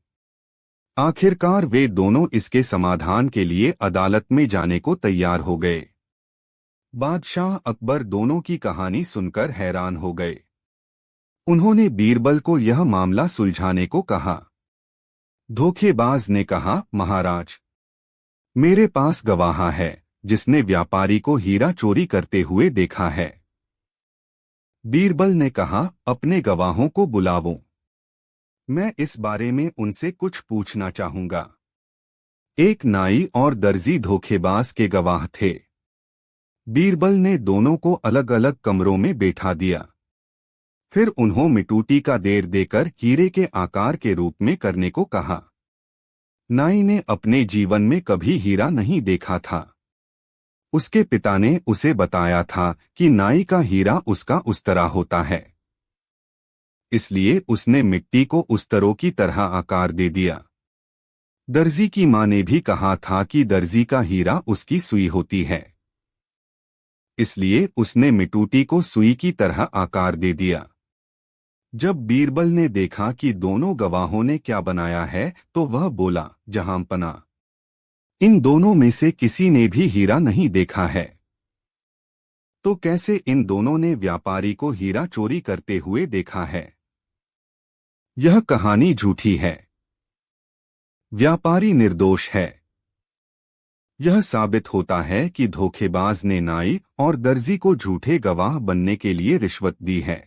[SPEAKER 1] आखिरकार वे दोनों इसके समाधान के लिए अदालत में जाने को तैयार हो गए। बादशाह अकबर दोनों की कहानी सुनकर हैरान हो गए। उन्होंने बीरबल को यह मामला सुलझाने को कहा। धोखेबाज ने कहा, महाराज, मेरे पास गवाह है जिसने व्यापारी को हीरा चोरी करते हुए देखा है। बीरबल ने कहा, अपने गवाहों को बुलाओ, मैं इस बारे में उनसे कुछ पूछना चाहूंगा। एक नाई और दर्जी धोखेबाज के गवाह थे। बीरबल ने दोनों को अलग अलग कमरों में बैठा दिया। फिर उन्होंने मिटूटी का देर देकर हीरे के आकार के रूप में करने को कहा। नाई ने अपने जीवन में कभी हीरा नहीं देखा था। उसके पिता ने उसे बताया था कि नाई का हीरा उसका उस्तरा होता है, इसलिए उसने मिट्टी को उस्तरों की तरह आकार दे दिया। दर्जी की मां ने भी कहा था कि दर्जी का हीरा उसकी सुई होती है, इसलिए उसने मिटूटी को सुई की तरह आकार दे दिया। जब बीरबल ने देखा कि दोनों गवाहों ने क्या बनाया है तो वह बोला, जहांपना, इन दोनों में से किसी ने भी हीरा नहीं देखा है, तो कैसे इन दोनों ने व्यापारी को हीरा चोरी करते हुए देखा है? यह कहानी झूठी है। व्यापारी निर्दोष है। यह साबित होता है कि धोखेबाज ने नाई और दर्जी को झूठे गवाह बनने के लिए रिश्वत दी है।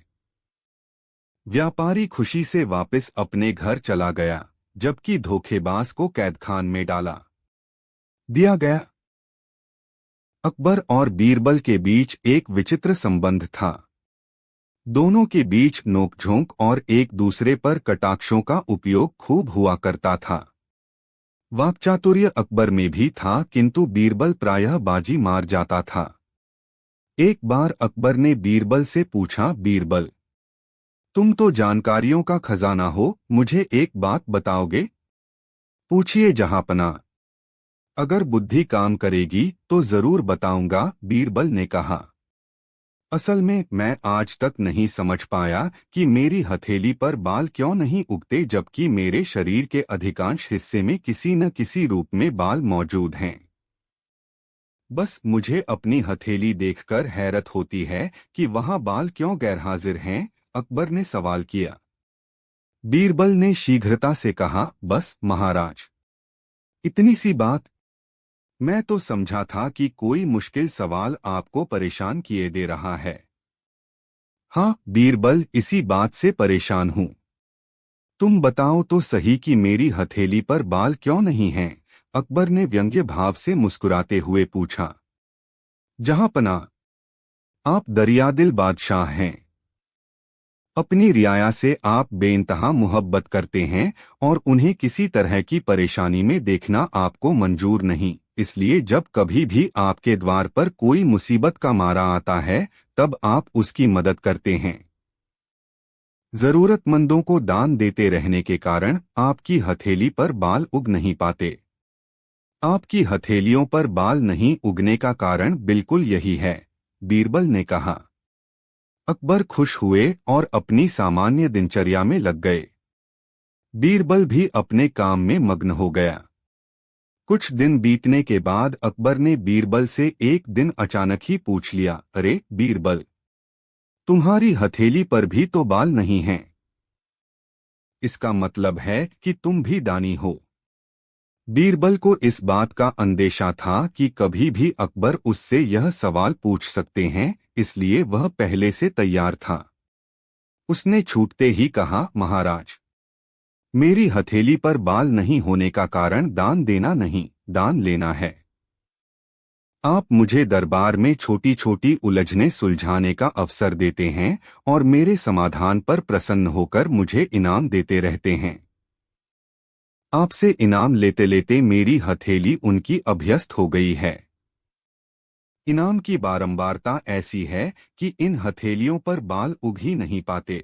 [SPEAKER 1] व्यापारी खुशी से वापस अपने घर चला गया, जबकि धोखेबाज को कैदखान में डाला दिया गया। अकबर और बीरबल के बीच एक विचित्र संबंध था। दोनों के बीच नोकझोंक और एक दूसरे पर कटाक्षों का उपयोग खूब हुआ करता था। वाक्चातुर्य अकबर में भी था, किंतु बीरबल प्रायः बाजी मार जाता था। एक बार अकबर ने बीरबल से पूछा, बीरबल, तुम तो जानकारियों का खजाना हो, मुझे एक बात बताओगे? पूछिए जहांपना, अगर बुद्धि काम करेगी तो जरूर बताऊंगा, बीरबल ने कहा। असल में मैं आज तक नहीं समझ पाया कि मेरी हथेली पर बाल क्यों नहीं उगते, जबकि मेरे शरीर के अधिकांश हिस्से में किसी न किसी रूप में बाल मौजूद हैं। बस मुझे अपनी हथेली देखकर हैरत होती है कि वहां बाल क्यों गैरहाजिर हैं, अकबर ने सवाल किया। बीरबल ने शीघ्रता से कहा, बस महाराज, इतनी सी बात। मैं तो समझा था कि कोई मुश्किल सवाल आपको परेशान किए दे रहा है। हाँ बीरबल, इसी बात से परेशान हूं। तुम बताओ तो सही कि मेरी हथेली पर बाल क्यों नहीं हैं? अकबर ने व्यंग्य भाव से मुस्कुराते हुए पूछा। जहांपना, आप दरियादिल बादशाह हैं। अपनी रियाया से आप बेइंतहा मोहब्बत करते हैं और उन्हें किसी तरह की परेशानी में देखना आपको मंजूर नहीं। इसलिए जब कभी भी आपके द्वार पर कोई मुसीबत का मारा आता है, तब आप उसकी मदद करते हैं। जरूरतमंदों को दान देते रहने के कारण आपकी हथेली पर बाल उग नहीं पाते। आपकी हथेलियों पर बाल नहीं उगने का कारण बिल्कुल यही है, बीरबल ने कहा। अकबर खुश हुए और अपनी सामान्य दिनचर्या में लग गए। बीरबल भी अपने काम में मग्न हो गया। कुछ दिन बीतने के बाद अकबर ने बीरबल से एक दिन अचानक ही पूछ लिया, अरे बीरबल, तुम्हारी हथेली पर भी तो बाल नहीं हैं। इसका मतलब है कि तुम भी दानी हो। बीरबल को इस बात का अंदेशा था कि कभी भी अकबर उससे यह सवाल पूछ सकते हैं, इसलिए वह पहले से तैयार था। उसने छूटते ही कहा, महाराज, मेरी हथेली पर बाल नहीं होने का कारण दान देना नहीं, दान लेना है। आप मुझे दरबार में छोटी छोटी उलझनें सुलझाने का अवसर देते हैं और मेरे समाधान पर प्रसन्न होकर मुझे इनाम देते रहते हैं। आपसे इनाम लेते लेते मेरी हथेली उनकी अभ्यस्त हो गई है। इनाम की बारंबारता ऐसी है कि इन हथेलियों पर बाल उग ही नहीं पाते।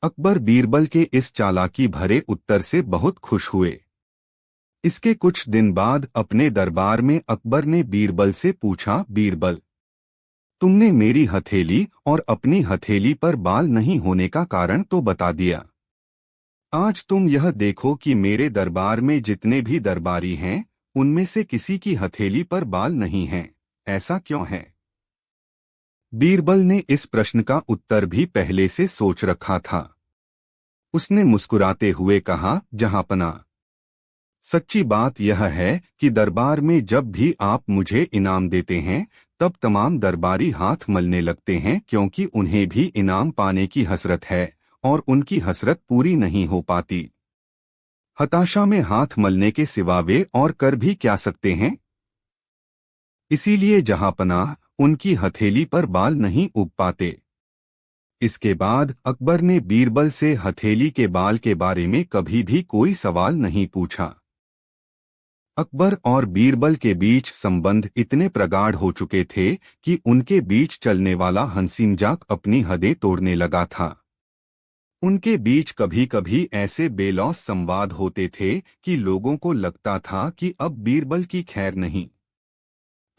[SPEAKER 1] अकबर बीरबल के इस चालाकी भरे उत्तर से बहुत खुश हुए। इसके कुछ दिन बाद अपने दरबार में अकबर ने बीरबल से पूछा, बीरबल, तुमने मेरी हथेली और अपनी हथेली पर बाल नहीं होने का कारण तो बता दिया, आज तुम यह देखो कि मेरे दरबार में जितने भी दरबारी हैं, उनमें से किसी की हथेली पर बाल नहीं हैं। ऐसा क्यों है? बीरबल ने इस प्रश्न का उत्तर भी पहले से सोच रखा था। उसने मुस्कुराते हुए कहा, जहांपना, सच्ची बात यह है कि दरबार में जब भी आप मुझे इनाम देते हैं, तब तमाम दरबारी हाथ मलने लगते हैं, क्योंकि उन्हें भी इनाम पाने की हसरत है और उनकी हसरत पूरी नहीं हो पाती। हताशा में हाथ मलने के सिवा वे और कर भी क्या सकते हैं? इसीलिए जहांपनाह, उनकी हथेली पर बाल नहीं उग पाते। इसके बाद अकबर ने बीरबल से हथेली के बाल के बारे में कभी भी कोई सवाल नहीं पूछा। अकबर और बीरबल के बीच संबंध इतने प्रगाढ़ हो चुके थे कि उनके बीच चलने वाला हंसी मजाक अपनी हदें तोड़ने लगा था। उनके बीच कभी कभी ऐसे बेलौस संवाद होते थे कि लोगों को लगता था कि अब बीरबल की खैर नहीं,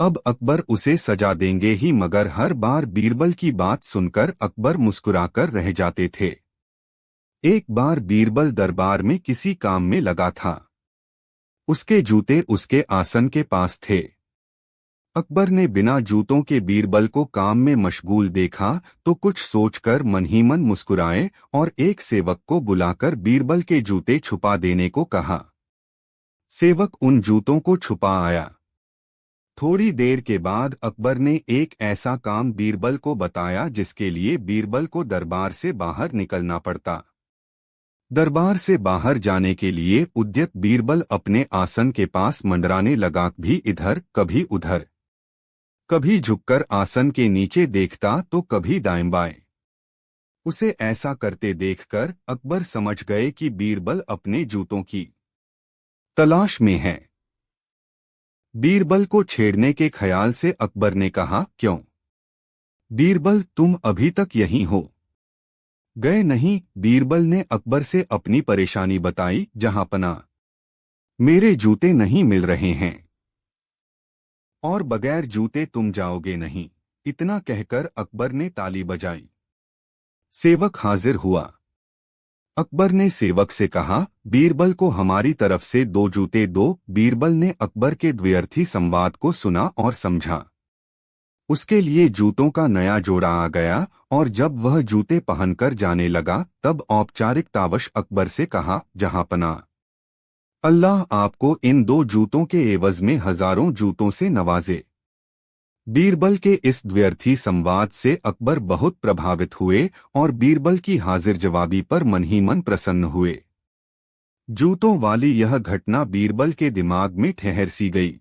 [SPEAKER 1] अब अकबर उसे सजा देंगे ही, मगर हर बार बीरबल की बात सुनकर अकबर मुस्कुराकर रह जाते थे। एक बार बीरबल दरबार में किसी काम में लगा था। उसके जूते उसके आसन के पास थे। अकबर ने बिना जूतों के बीरबल को काम में मशगूल देखा तो कुछ सोचकर मन ही मन मुस्कुराए और एक सेवक को बुलाकर बीरबल के जूते छुपा देने को कहा। सेवक उन जूतों को छुपा आया। थोड़ी देर के बाद अकबर ने एक ऐसा काम बीरबल को बताया जिसके लिए बीरबल को दरबार से बाहर निकलना पड़ता। दरबार से बाहर जाने के लिए उद्यत बीरबल अपने आसन के पास मंडराने लगा, भी इधर कभी उधर, कभी झुककर आसन के नीचे देखता तो कभी दाएं बाएं। उसे ऐसा करते देखकर अकबर समझ गए कि बीरबल अपने जूतों की तलाश में है। बीरबल को छेड़ने के ख्याल से अकबर ने कहा, क्यों बीरबल, तुम अभी तक यहीं हो गए नहीं? बीरबल ने अकबर से अपनी परेशानी बताई। जहांपना, मेरे जूते नहीं मिल रहे हैं और बगैर जूते तुम जाओगे नहीं। इतना कहकर अकबर ने ताली बजाई। सेवक हाजिर हुआ। अकबर ने सेवक से कहा, बीरबल को हमारी तरफ से 2 जूते दो। बीरबल ने अकबर के द्व्यर्थी संवाद को सुना और समझा। उसके लिए जूतों का नया जोड़ा आ गया और जब वह जूते पहनकर जाने लगा तब औपचारिकतावश अकबर से कहा, जहांपना, अल्लाह आपको इन 2 जूतों के एवज में हजारों जूतों से नवाजे। बीरबल के इस द्व्यर्थी संवाद से अकबर बहुत प्रभावित हुए और बीरबल की हाजिर जवाबी पर मन ही मन प्रसन्न हुए। जूतों वाली यह घटना बीरबल के दिमाग में ठहर सी गई।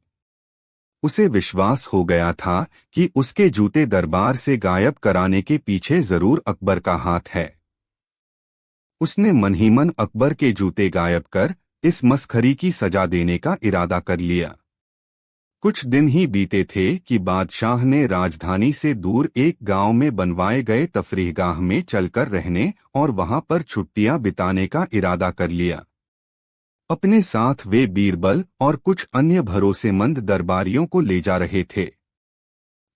[SPEAKER 1] उसे विश्वास हो गया था कि उसके जूते दरबार से गायब कराने के पीछे जरूर अकबर का हाथ है। उसने मन ही मन अकबर के जूते गायब कर इस मस्खरी की सजा देने का इरादा कर लिया। कुछ दिन ही बीते थे कि बादशाह ने राजधानी से दूर एक गांव में बनवाए गए तफरीहगाह में चलकर रहने और वहां पर छुट्टियां बिताने का इरादा कर लिया। अपने साथ वे बीरबल और कुछ अन्य भरोसेमंद दरबारियों को ले जा रहे थे।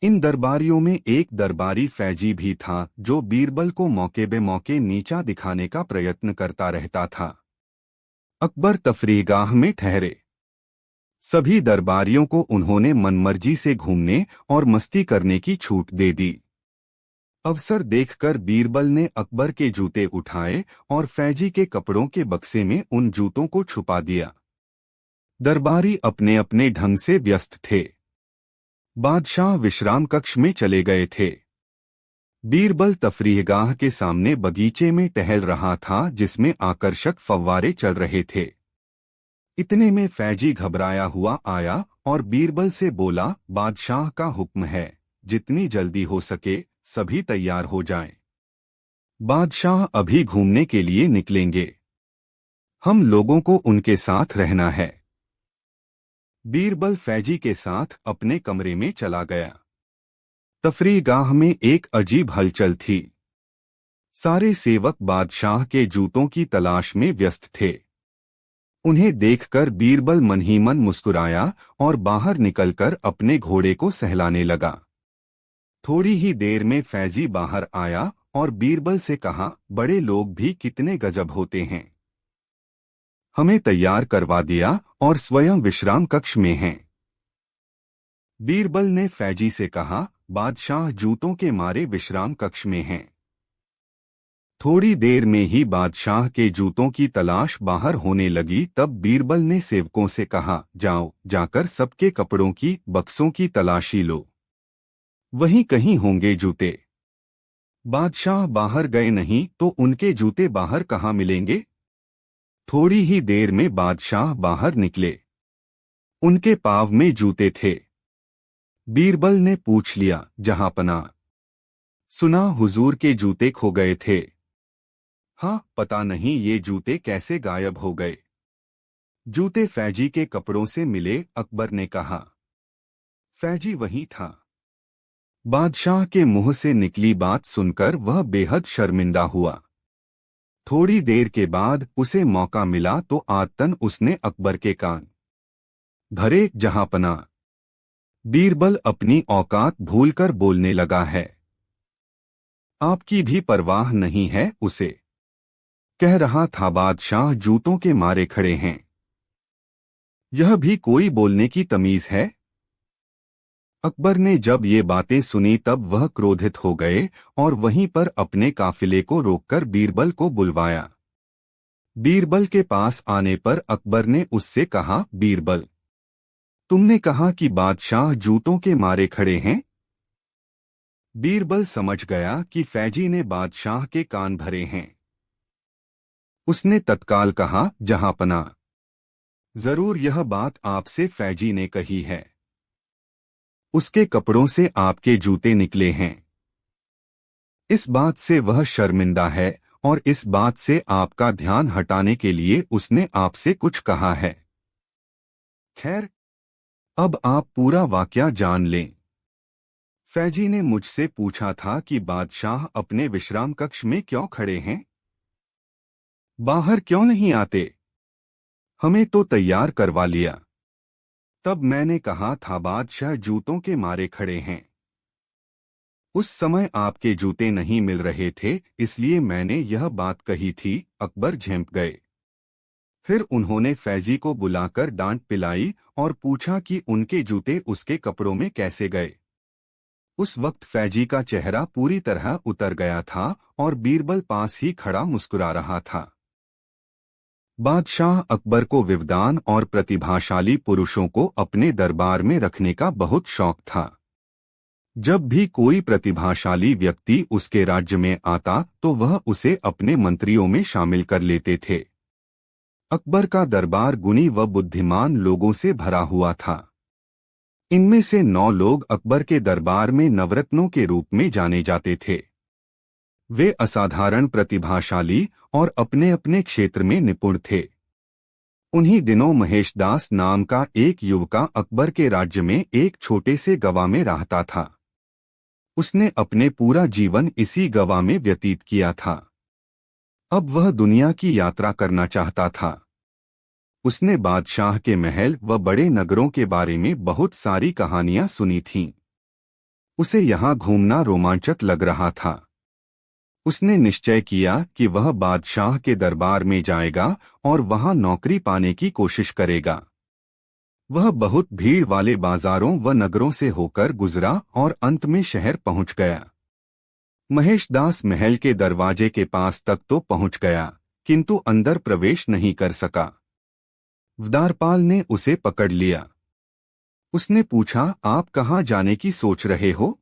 [SPEAKER 1] इन दरबारियों में एक दरबारी फैजी भी था जो बीरबल को मौके बे मौके नीचा दिखाने का प्रयत्न करता रहता था। अकबर तफरीहगाह में ठहरे। सभी दरबारियों को उन्होंने मनमर्जी से घूमने और मस्ती करने की छूट दे दी। अवसर देखकर बीरबल ने अकबर के जूते उठाए और फैजी के कपड़ों के बक्से में उन जूतों को छुपा दिया। दरबारी अपने अपने ढंग से व्यस्त थे। बादशाह विश्राम कक्ष में चले गए थे। बीरबल तफरीहगाह के सामने बगीचे में टहल रहा था जिसमें आकर्षक फव्वारे चल रहे थे। इतने में फैजी घबराया हुआ आया और बीरबल से बोला, बादशाह का हुक्म है, जितनी जल्दी हो सके सभी तैयार हो जाएं। बादशाह अभी घूमने के लिए निकलेंगे। हम लोगों को उनके साथ रहना है। बीरबल फैजी के साथ अपने कमरे में चला गया। तफरीहगाह में एक अजीब हलचल थी। सारे सेवक बादशाह के जूतों की तलाश में व्यस्त थे। उन्हें देखकर बीरबल मन ही मन मुस्कुराया और बाहर निकलकर अपने घोड़े को सहलाने लगा। थोड़ी ही देर में फैजी बाहर आया और बीरबल से कहा, बड़े लोग भी कितने गजब होते हैं। हमें तैयार करवा दिया और स्वयं विश्राम कक्ष में हैं। बीरबल ने फैजी से कहा, बादशाह जूतों के मारे विश्राम कक्ष में हैं। थोड़ी देर में ही बादशाह के जूतों की तलाश बाहर होने लगी। तब बीरबल ने सेवकों से कहा, जाओ, जाकर सबके कपड़ों की बक्सों की तलाशी लो, वहीं कहीं होंगे जूते। बादशाह बाहर गए नहीं तो उनके जूते बाहर कहाँ मिलेंगे। थोड़ी ही देर में बादशाह बाहर निकले। उनके पाँव में जूते थे। बीरबल ने पूछ लिया, जहांपना, सुना हुजूर के जूते खो गए थे। हाँ, पता नहीं ये जूते कैसे गायब हो गए। जूते फैजी के कपड़ों से मिले, अकबर ने कहा। फैजी वही था। बादशाह के मुंह से निकली बात सुनकर वह बेहद शर्मिंदा हुआ। थोड़ी देर के बाद उसे मौका मिला तो आदतन उसने अकबर के कान भरे। जहांपना, बीरबल अपनी औकात भूलकर बोलने लगा है। आपकी भी परवाह नहीं है उसे, कह रहा था बादशाह जूतों के मारे खड़े हैं। यह भी कोई बोलने की तमीज है। अकबर ने जब ये बातें सुनी तब वह क्रोधित हो गए और वहीं पर अपने काफिले को रोककर बीरबल को बुलवाया। बीरबल के पास आने पर अकबर ने उससे कहा, बीरबल, तुमने कहा कि बादशाह जूतों के मारे खड़े हैं। बीरबल समझ गया कि फैजी ने बादशाह के कान भरे हैं। उसने तत्काल कहा, जहांपना, जरूर यह बात आपसे फैजी ने कही है। उसके कपड़ों से आपके जूते निकले हैं। इस बात से वह शर्मिंदा है और इस बात से आपका ध्यान हटाने के लिए उसने आपसे कुछ कहा है। खैर, अब आप पूरा वाकया जान लें। फैजी ने मुझसे पूछा था कि बादशाह अपने विश्राम कक्ष में क्यों खड़े हैं, बाहर क्यों नहीं आते। हमें तो तैयार करवा लिया। तब मैंने कहा था बादशाह जूतों के मारे खड़े हैं। उस समय आपके जूते नहीं मिल रहे थे, इसलिए मैंने यह बात कही थी। अकबर झेंप गए। फिर उन्होंने फैजी को बुलाकर डांट पिलाई और पूछा कि उनके जूते उसके कपड़ों में कैसे गए। उस वक्त फैजी का चेहरा पूरी तरह उतर गया था और बीरबल पास ही खड़ा मुस्कुरा रहा था। बादशाह अकबर को विद्वान और प्रतिभाशाली पुरुषों को अपने दरबार में रखने का बहुत शौक था। जब भी कोई प्रतिभाशाली व्यक्ति उसके राज्य में आता तो वह उसे अपने मंत्रियों में शामिल कर लेते थे। अकबर का दरबार गुणी व बुद्धिमान लोगों से भरा हुआ था। इनमें से 9 लोग अकबर के दरबार में नवरत्नों के रूप में जाने जाते थे। वे असाधारण प्रतिभाशाली और अपने अपने क्षेत्र में निपुण थे। उन्हीं दिनों महेशदास नाम का एक युवका अकबर के राज्य में एक छोटे से गवा में रहता था। उसने अपने पूरा जीवन इसी गवा में व्यतीत किया था। अब वह दुनिया की यात्रा करना चाहता था। उसने बादशाह के महल व बड़े नगरों के बारे में बहुत सारी कहानियां सुनी थीं। उसे यहाँ घूमना रोमांचक लग रहा था। उसने निश्चय किया कि वह बादशाह के दरबार में जाएगा और वहां नौकरी पाने की कोशिश करेगा। वह बहुत भीड़ वाले बाजारों व नगरों से होकर गुजरा और अंत में शहर पहुंच गया। महेशदास महल के दरवाजे के पास तक तो पहुंच गया, किंतु अंदर प्रवेश नहीं कर सका। द्वारपाल ने उसे पकड़ लिया। उसने पूछा, आप कहाँ जाने की सोच रहे हो?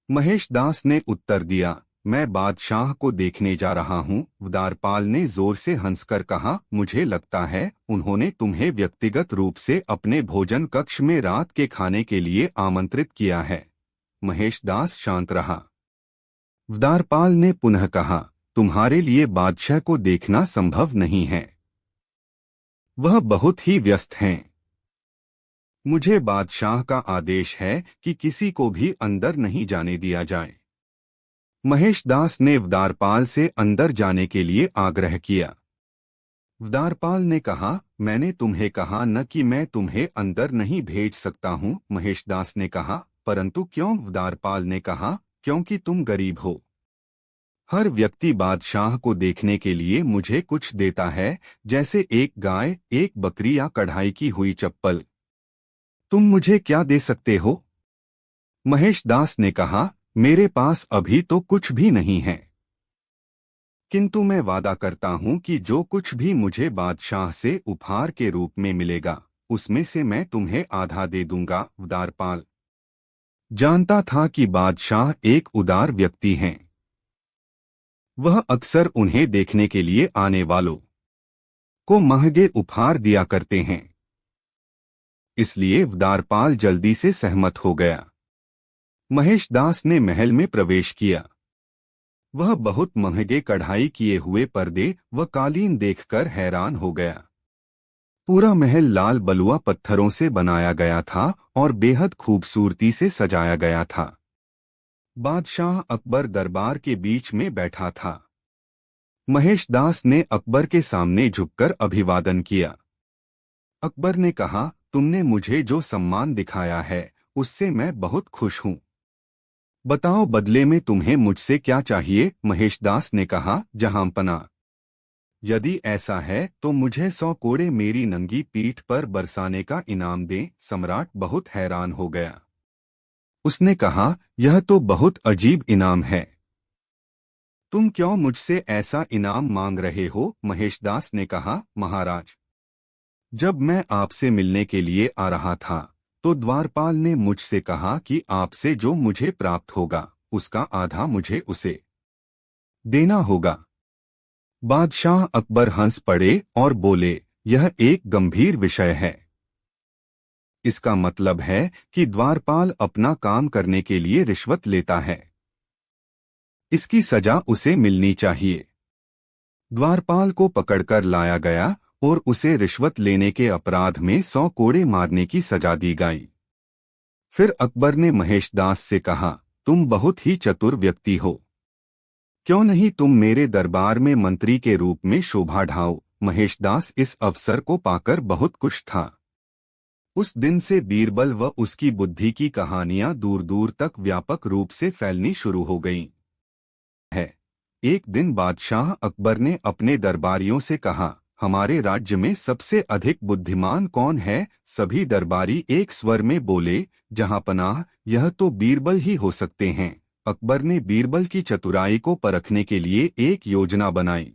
[SPEAKER 1] महेशदास ने उत्तर दिया, मैं बादशाह को देखने जा रहा हूँ। द्वारपाल ने जोर से हंसकर कहा, मुझे लगता है उन्होंने तुम्हें व्यक्तिगत रूप से अपने भोजन कक्ष में रात के खाने के लिए आमंत्रित किया है। महेशदास शांत रहा। द्वारपाल ने पुनः कहा, तुम्हारे लिए बादशाह को देखना संभव नहीं है, वह बहुत ही व्यस्त हैं। मुझे बादशाह का आदेश है कि किसी को भी अंदर नहीं जाने दिया जाए। महेशदास ने द्वारपाल से अंदर जाने के लिए आग्रह किया। द्वारपाल ने कहा, मैंने तुम्हें कहा न कि मैं तुम्हें अंदर नहीं भेज सकता हूँ। महेशदास ने कहा, परंतु क्यों? द्वारपाल ने कहा, क्योंकि तुम गरीब हो। हर व्यक्ति बादशाह को देखने के लिए मुझे कुछ देता है, जैसे एक गाय, एक बकरी या कढ़ाई की हुई चप्पल। तुम मुझे क्या दे सकते हो? महेश दास ने कहा, मेरे पास अभी तो कुछ भी नहीं है, किंतु मैं वादा करता हूं कि जो कुछ भी मुझे बादशाह से उपहार के रूप में मिलेगा, उसमें से मैं तुम्हें आधा दे दूंगा। द्वारपाल जानता था कि बादशाह एक उदार व्यक्ति हैं। वह अक्सर उन्हें देखने के लिए आने वालों को महंगे उपहार दिया करते हैं। इसलिए द्वारपाल जल्दी से सहमत हो गया। महेश दास ने महल में प्रवेश किया। वह बहुत महंगे कढ़ाई किए हुए पर्दे व कालीन देखकर हैरान हो गया। पूरा महल लाल बलुआ पत्थरों से बनाया गया था और बेहद खूबसूरती से सजाया गया था। बादशाह अकबर दरबार के बीच में बैठा था। महेश दास ने अकबर के सामने झुककर अभिवादन किया। अकबर ने कहा, तुमने मुझे जो सम्मान दिखाया है, उससे मैं बहुत खुश हूँ। बताओ, बदले में तुम्हें मुझसे क्या चाहिए? महेश दास ने कहा, जहांपना, यदि ऐसा है तो मुझे 100 कोड़े मेरी नंगी पीठ पर बरसाने का इनाम दें। सम्राट बहुत हैरान हो गया। उसने कहा, यह तो बहुत अजीब इनाम है। तुम क्यों मुझसे ऐसा इनाम मांग रहे हो? महेश दास ने कहा, महाराज, जब मैं आपसे मिलने के लिए आ रहा था तो द्वारपाल ने मुझसे कहा कि आपसे जो मुझे प्राप्त होगा, उसका आधा मुझे उसे देना होगा। बादशाह अकबर हंस पड़े और बोले, यह एक गंभीर विषय है। इसका मतलब है कि द्वारपाल अपना काम करने के लिए रिश्वत लेता है। इसकी सजा उसे मिलनी चाहिए। द्वारपाल को पकड़कर लाया गया और उसे रिश्वत लेने के अपराध में 100 कोड़े मारने की सजा दी गई। फिर अकबर ने महेश दास से कहा, तुम बहुत ही चतुर व्यक्ति हो। क्यों नहीं तुम मेरे दरबार में मंत्री के रूप में शोभा ढाओ? महेश दास इस अवसर को पाकर बहुत खुश था। उस दिन से बीरबल व उसकी बुद्धि की कहानियां दूर दूर तक व्यापक रूप से फैलनी शुरू हो गईं। एक दिन बादशाह अकबर ने अपने दरबारियों से कहा, हमारे राज्य में सबसे अधिक बुद्धिमान कौन है? सभी दरबारी एक स्वर में बोले, जहांपनाह, यह तो बीरबल ही हो सकते हैं। अकबर ने बीरबल की चतुराई को परखने के लिए एक योजना बनाई।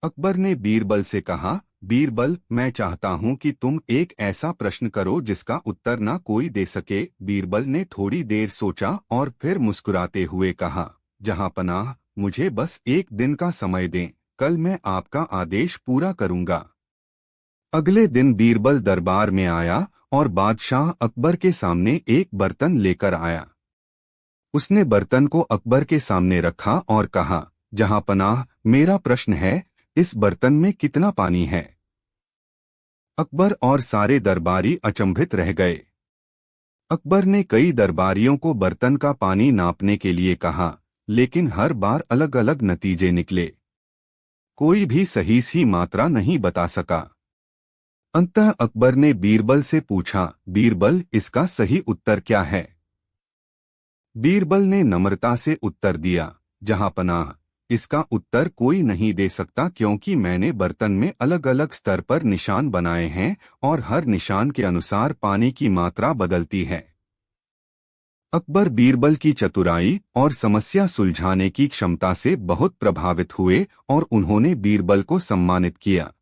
[SPEAKER 1] अकबर ने बीरबल से कहा, बीरबल, मैं चाहता हूं कि तुम एक ऐसा प्रश्न करो जिसका उत्तर ना कोई दे सके। बीरबल ने थोड़ी देर सोचा और फिर मुस्कुराते हुए कहा, जहांपनाह, मुझे बस एक दिन का समय दें, कल मैं आपका आदेश पूरा करूंगा। अगले दिन बीरबल दरबार में आया और बादशाह अकबर के सामने एक बर्तन लेकर आया। उसने बर्तन को अकबर के सामने रखा और कहा, जहांपनाह, मेरा प्रश्न है, इस बर्तन में कितना पानी है? अकबर और सारे दरबारी अचंभित रह गए। अकबर ने कई दरबारियों को बर्तन का पानी नापने के लिए कहा, लेकिन हर बार अलग अलग नतीजे निकले। कोई भी सही सी मात्रा नहीं बता सका। अंततः अकबर ने बीरबल से पूछा, बीरबल, इसका सही उत्तर क्या है? बीरबल ने नम्रता से उत्तर दिया, जहांपनाह, इसका उत्तर कोई नहीं दे सकता, क्योंकि मैंने बर्तन में अलग अलग स्तर पर निशान बनाए हैं और हर निशान के अनुसार पानी की मात्रा बदलती है। अकबर बीरबल की चतुराई और समस्या सुलझाने की क्षमता से बहुत प्रभावित हुए और उन्होंने बीरबल को सम्मानित किया।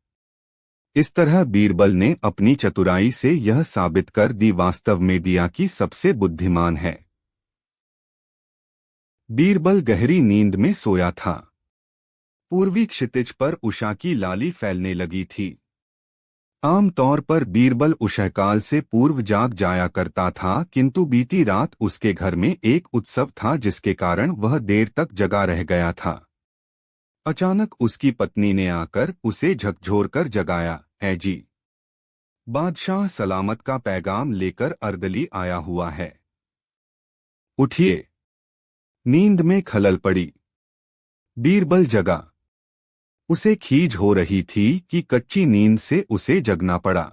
[SPEAKER 1] इस तरह बीरबल ने अपनी चतुराई से यह साबित कर दी वास्तव में दिया कि सबसे बुद्धिमान है। बीरबल गहरी नींद में सोया था। पूर्वी क्षितिज पर उषा की लाली फैलने लगी थी। आमतौर पर बीरबल उषःकाल से पूर्व जाग जाया करता था, किंतु बीती रात उसके घर में एक उत्सव था जिसके कारण वह देर तक जगा रह गया था। अचानक उसकी पत्नी ने आकर उसे झकझोरकर जगाया, है जी, बादशाह सलामत का पैगाम लेकर अर्दली आया हुआ है। उठिए। नींद में खलल पड़ी। बीरबल जगा। उसे खीज हो रही थी कि कच्ची नींद से उसे जगना पड़ा,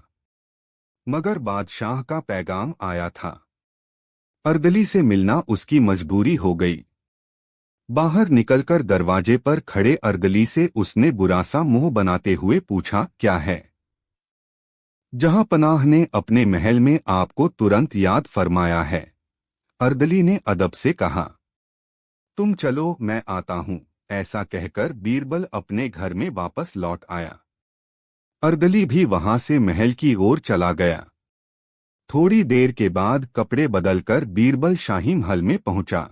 [SPEAKER 1] मगर बादशाह का पैगाम आया था। अर्दली से मिलना उसकी मजबूरी हो गई। बाहर निकलकर दरवाजे पर खड़े अर्दली से उसने बुरा सा मुंह बनाते हुए पूछा, क्या है? जहांपनाह ने अपने महल में आपको तुरंत याद फरमाया है। अर्दली ने अदब से कहा। तुम चलो, मैं आता हूं। ऐसा कहकर बीरबल अपने घर में वापस लौट आया। अर्दली भी वहां से महल की ओर चला गया। थोड़ी देर के बाद कपड़े बदलकर बीरबल शाही महल में पहुंचा।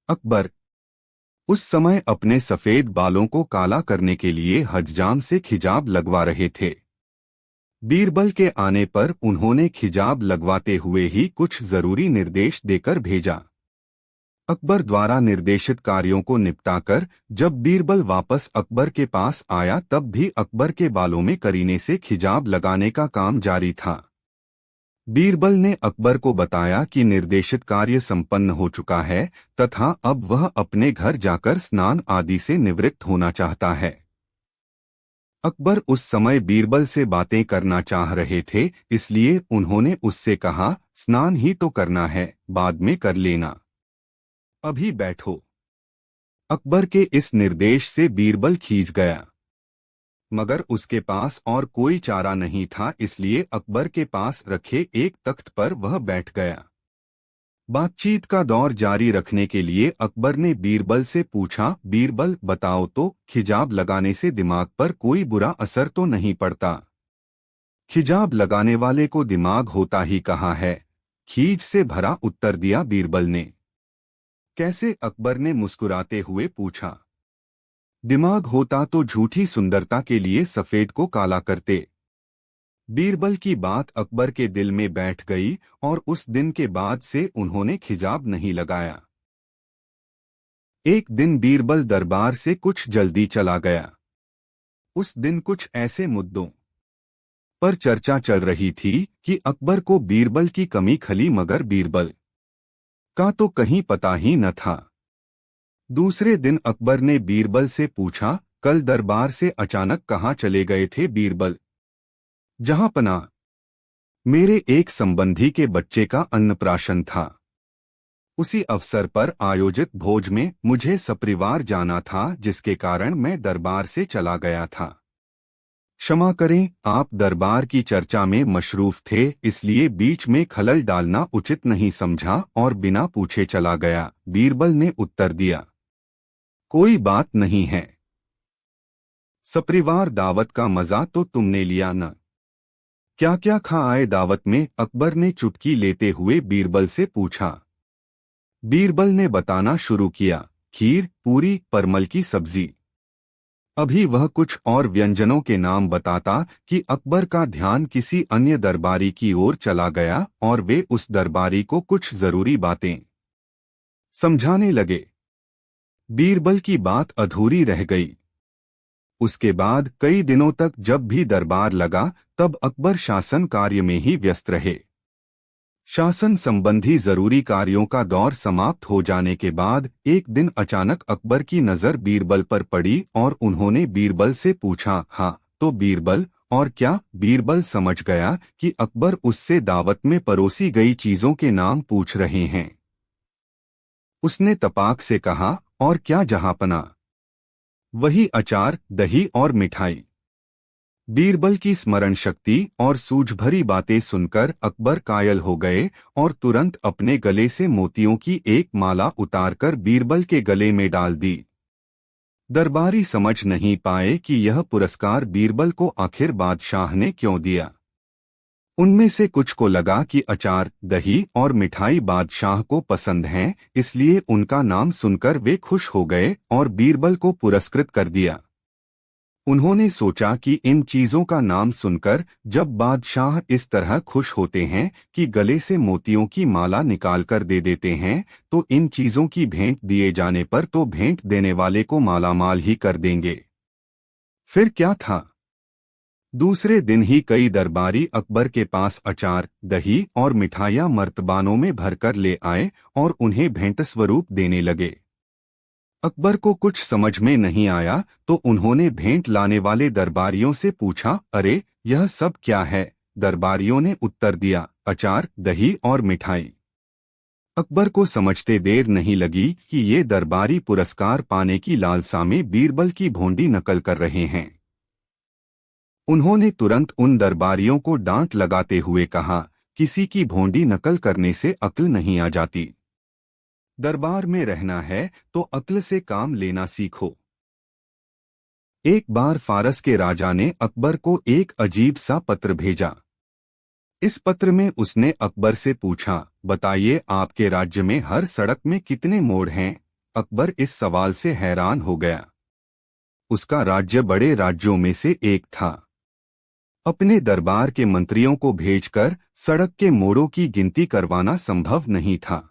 [SPEAKER 1] अकबर उस समय अपने सफेद बालों को काला करने के लिए हज्जाम से खिजाब लगवा रहे थे। बीरबल के आने पर उन्होंने खिजाब लगवाते हुए ही कुछ जरूरी निर्देश देकर भेजा। अकबर द्वारा निर्देशित कार्यों को निपटाकर जब बीरबल वापस अकबर के पास आया तब भी अकबर के बालों में करीने से खिजाब लगाने का काम जारी था। बीरबल ने अकबर को बताया कि निर्देशित कार्य संपन्न हो चुका है तथा अब वह अपने घर जाकर स्नान आदि से निवृत्त होना चाहता है। अकबर उस समय बीरबल से बातें करना चाह रहे थे, इसलिए उन्होंने उससे कहा, स्नान ही तो करना है, बाद में कर लेना, अभी बैठो। अकबर के इस निर्देश से बीरबल खींच गया, मगर उसके पास और कोई चारा नहीं था, इसलिए अकबर के पास रखे एक तख्त पर वह बैठ गया। बातचीत का दौर जारी रखने के लिए अकबर ने बीरबल से पूछा, बीरबल बताओ तो, खिजाब लगाने से दिमाग पर कोई बुरा असर तो नहीं पड़ता? खिजाब लगाने वाले को दिमाग होता ही कहाँ है, खीज से भरा उत्तर दिया बीरबल ने। कैसे? अकबर ने मुस्कुराते हुए पूछा। दिमाग होता तो झूठी सुंदरता के लिए सफेद को काला करते। बीरबल की बात अकबर के दिल में बैठ गई और उस दिन के बाद से उन्होंने खिजाब नहीं लगाया। एक दिन बीरबल दरबार से कुछ जल्दी चला गया। उस दिन कुछ ऐसे मुद्दों पर चर्चा चल रही थी कि अकबर को बीरबल की कमी खली, मगर बीरबल का तो कहीं पता ही न था। दूसरे दिन अकबर ने बीरबल से पूछा, कल दरबार से अचानक कहाँ चले गए थे बीरबल? जहांपनाह, मेरे एक संबंधी के बच्चे का अन्नप्राशन था। उसी अवसर पर आयोजित भोज में मुझे सपरिवार जाना था, जिसके कारण मैं दरबार से चला गया था। क्षमा करें, आप दरबार की चर्चा में मशरूफ थे, इसलिए बीच में खलल डालना उचित नहीं समझा और बिना पूछे चला गया, बीरबल ने उत्तर दिया। कोई बात नहीं है। सपरिवार दावत का मजा तो तुमने लिया न? क्या क्या खा आए दावत में? अकबर ने चुटकी लेते हुए बीरबल से पूछा। बीरबल ने बताना शुरू किया, खीर, पूरी, परमल की सब्जी। अभी वह कुछ और व्यंजनों के नाम बताता कि अकबर का ध्यान किसी अन्य दरबारी की ओर चला गया और वे उस दरबारी को कुछ जरूरी बातें समझाने लगे। बीरबल की बात अधूरी रह गई। उसके बाद कई दिनों तक जब भी दरबार लगा तब अकबर शासन कार्य में ही व्यस्त रहे। शासन संबंधी जरूरी कार्यों का दौर समाप्त हो जाने के बाद एक दिन अचानक अकबर की नजर बीरबल पर पड़ी और उन्होंने बीरबल से पूछा, हाँ तो बीरबल, और क्या? बीरबल समझ गया कि अकबर उससे दावत में परोसी गई चीजों के नाम पूछ रहे हैं। उसने तपाक से कहा, और क्या जहांपनाह? वही अचार, दही और मिठाई। बीरबल की स्मरण शक्ति और सूझभरी बातें सुनकर अकबर कायल हो गए और तुरंत अपने गले से मोतियों की एक माला उतारकर बीरबल के गले में डाल दी। दरबारी समझ नहीं पाए कि यह पुरस्कार बीरबल को आखिर बादशाह ने क्यों दिया। उनमें से कुछ को लगा कि अचार, दही और मिठाई बादशाह को पसंद हैं, इसलिए उनका नाम सुनकर वे खुश हो गए और बीरबल को पुरस्कृत कर दिया। उन्होंने सोचा कि इन चीजों का नाम सुनकर जब बादशाह इस तरह खुश होते हैं कि गले से मोतियों की माला निकालकर दे देते हैं, तो इन चीजों की भेंट दिए जाने पर तो भेंट देने वाले को मालामाल ही कर देंगे। फिर क्या था? दूसरे दिन ही कई दरबारी अकबर के पास अचार, दही और मिठाइयाँ मर्तबानों में भरकर ले आए और उन्हें भेंट स्वरूप देने लगे। अकबर को कुछ समझ में नहीं आया तो उन्होंने भेंट लाने वाले दरबारियों से पूछा, अरे यह सब क्या है? दरबारियों ने उत्तर दिया, अचार, दही और मिठाई। अकबर को समझते देर नहीं लगी कि ये दरबारी पुरस्कार पाने की लालसा में बीरबल की भोंडी नकल कर रहे हैं। उन्होंने तुरंत उन दरबारियों को डांट लगाते हुए कहा, किसी की भोंडी नकल करने से अक्ल नहीं आ जाती। दरबार में रहना है तो अक्ल से काम लेना सीखो। एक बार फारस के राजा ने अकबर को एक अजीब सा पत्र भेजा। इस पत्र में उसने अकबर से पूछा, बताइए आपके राज्य में हर सड़क में कितने मोड़ हैं? अकबर इस सवाल से हैरान हो गया। उसका राज्य बड़े राज्यों में से एक था। अपने दरबार के मंत्रियों को भेजकर सड़क के मोड़ों की गिनती करवाना संभव नहीं था।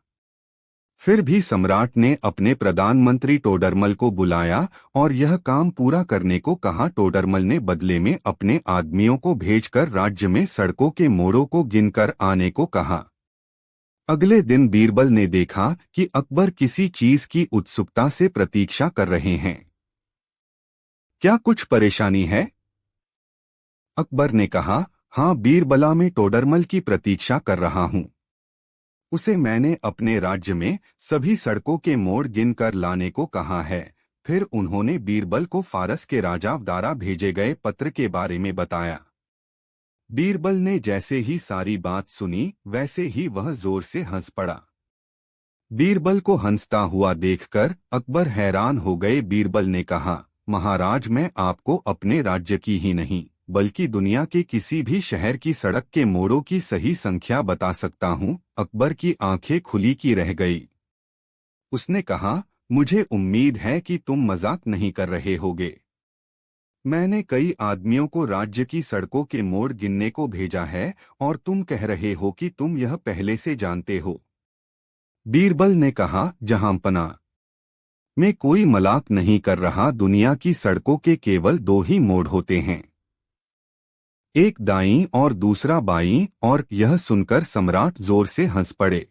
[SPEAKER 1] फिर भी सम्राट ने अपने प्रधानमंत्री टोडरमल को बुलाया और यह काम पूरा करने को कहा। टोडरमल ने बदले में अपने आदमियों को भेजकर राज्य में सड़कों के मोड़ों को गिनकर आने को कहा। अगले दिन बीरबल ने देखा कि अकबर किसी चीज की उत्सुकता से प्रतीक्षा कर रहे हैं। क्या कुछ परेशानी है? अकबर ने कहा, हाँ बीरबला, मैं टोडरमल की प्रतीक्षा कर रहा हूँ। उसे मैंने अपने राज्य में सभी सड़कों के मोड़ गिनकर लाने को कहा है। फिर उन्होंने बीरबल को फारस के राजा द्वारा भेजे गए पत्र के बारे में बताया। बीरबल ने जैसे ही सारी बात सुनी वैसे ही वह जोर से हंस पड़ा। बीरबल को हंसता हुआ देखकर अकबर हैरान हो गए। बीरबल ने कहा, महाराज, मैं आपको अपने राज्य की ही नहीं बल्कि दुनिया के किसी भी शहर की सड़क के मोड़ों की सही संख्या बता सकता हूँ। अकबर की आंखें खुली की रह गई। उसने कहा, मुझे उम्मीद है कि तुम मजाक नहीं कर रहे होगे। मैंने कई आदमियों को राज्य की सड़कों के मोड़ गिनने को भेजा है और तुम कह रहे हो कि तुम यह पहले से जानते हो। बीरबल ने कहा, जहांपना, मैं कोई मजाक नहीं कर रहा। दुनिया की सड़कों के केवल दो ही मोड़ होते हैं, एक दाईं और दूसरा बाईं। और यह सुनकर सम्राट जोर से हंस पड़े।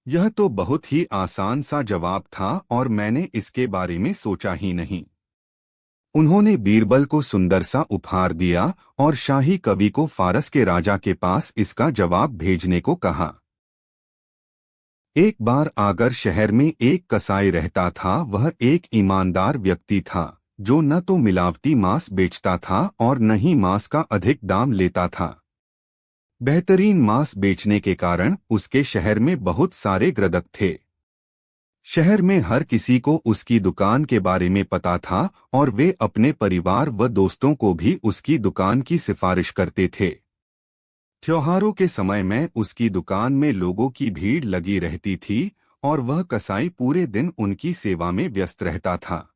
[SPEAKER 1] यह तो बहुत ही आसान सा जवाब था और मैंने इसके बारे में सोचा ही नहीं। उन्होंने बीरबल को सुंदर सा उपहार दिया और शाही कवि को फारस के राजा के पास इसका जवाब भेजने को कहा। एक बार आगर शहर में एक कसाई रहता था। वह एक ईमानदार व्यक्ति था जो न तो मिलावटी मांस बेचता था और न ही मांस का अधिक दाम लेता था। बेहतरीन मांस बेचने के कारण उसके शहर में बहुत सारे ग्राहक थे। शहर में हर किसी को उसकी दुकान के बारे में पता था और वे अपने परिवार व दोस्तों को भी उसकी दुकान की सिफारिश करते थे। त्योहारों के समय में उसकी दुकान में लोगों की भीड़ लगी रहती थी और वह कसाई पूरे दिन उनकी सेवा में व्यस्त रहता था।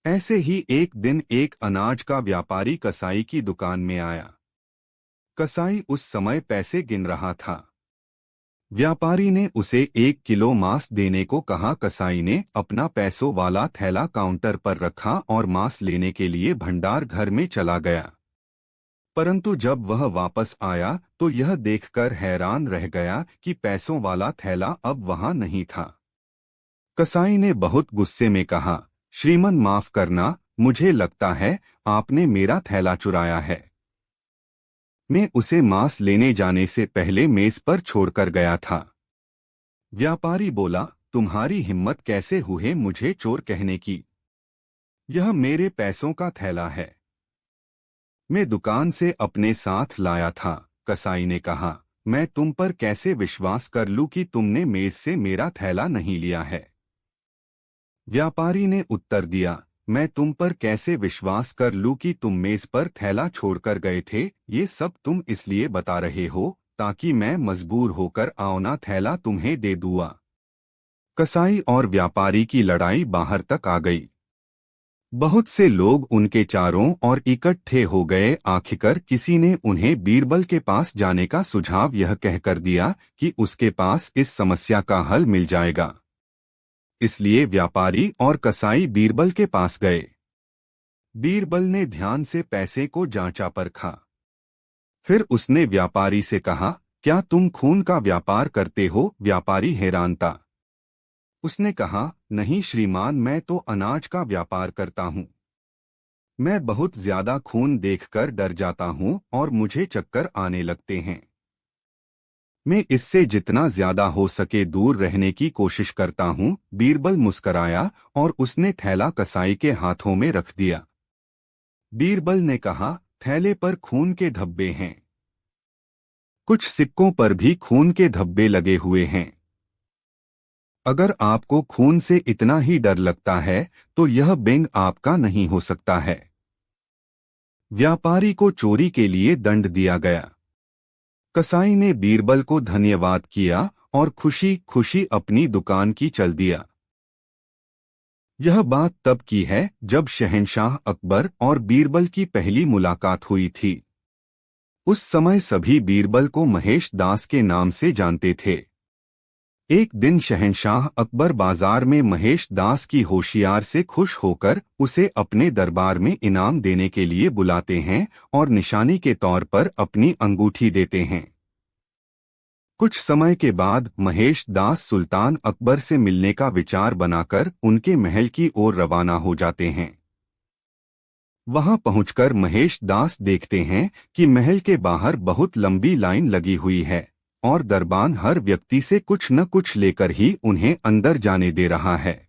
[SPEAKER 1] ऐसे ही एक दिन एक अनाज का व्यापारी कसाई की दुकान में आया। कसाई उस समय पैसे गिन रहा था। व्यापारी ने उसे 1 किलो मांस देने को कहा। कसाई ने अपना पैसों वाला थैला काउंटर पर रखा और मांस लेने के लिए भंडार घर में चला गया। परंतु जब वह वापस आया तो यह देखकर हैरान रह गया कि पैसों वाला थैला अब वहां नहीं था। कसाई ने बहुत गुस्से में कहा, श्रीमान माफ करना, मुझे लगता है आपने मेरा थैला चुराया है। मैं उसे मांस लेने जाने से पहले मेज पर छोड़कर गया था। व्यापारी बोला, तुम्हारी हिम्मत कैसे हुई मुझे चोर कहने की? यह मेरे पैसों का थैला है, मैं दुकान से अपने साथ लाया था। कसाई ने कहा, मैं तुम पर कैसे विश्वास कर लूं कि तुमने मेज से मेरा थैला नहीं लिया है? व्यापारी ने उत्तर दिया, मैं तुम पर कैसे विश्वास कर लूं कि तुम मेज पर थैला छोड़कर गए थे? ये सब तुम इसलिए बता रहे हो ताकि मैं मजबूर होकर आओना थैला तुम्हें दे दूंगा। कसाई और व्यापारी की लड़ाई बाहर तक आ गई। बहुत से लोग उनके चारों ओर इकट्ठे हो गए। आखिरकार किसी ने उन्हें बीरबल के पास जाने का सुझाव यह कहकर दिया कि उसके पास इस समस्या का हल मिल जाएगा। इसलिए व्यापारी और कसाई बीरबल के पास गए। बीरबल ने ध्यान से पैसे को जांचा परखा। फिर उसने व्यापारी से कहा, क्या तुम खून का व्यापार करते हो? व्यापारी हैरान था। उसने कहा, नहीं श्रीमान, मैं तो अनाज का व्यापार करता हूँ। मैं बहुत ज्यादा खून देखकर डर जाता हूँ और मुझे चक्कर आने लगते हैं। मैं इससे जितना ज्यादा हो सके दूर रहने की कोशिश करता हूँ। बीरबल मुस्कराया और उसने थैला कसाई के हाथों में रख दिया। बीरबल ने कहा, थैले पर खून के धब्बे हैं। कुछ सिक्कों पर भी खून के धब्बे लगे हुए हैं। अगर आपको खून से इतना ही डर लगता है तो यह बेंग आपका नहीं हो सकता है। व्यापारी को चोरी के लिए दंड दिया गया। कसाई ने बीरबल को धन्यवाद किया और खुशी खुशी अपनी दुकान की चल दिया। यह बात तब की है जब शहंशाह अकबर और बीरबल की पहली मुलाकात हुई थी। उस समय सभी बीरबल को महेश दास के नाम से जानते थे। एक दिन शहंशाह अकबर बाजार में महेश दास की होशियार से खुश होकर उसे अपने दरबार में इनाम देने के लिए बुलाते हैं और निशानी के तौर पर अपनी अंगूठी देते हैं। कुछ समय के बाद महेश दास सुल्तान अकबर से मिलने का विचार बनाकर उनके महल की ओर रवाना हो जाते हैं। वहां पहुंचकर महेश दास देखते हैं कि महल के बाहर बहुत लंबी लाइन लगी हुई है और दरबान हर व्यक्ति से कुछ न कुछ लेकर ही उन्हें अंदर जाने दे रहा है।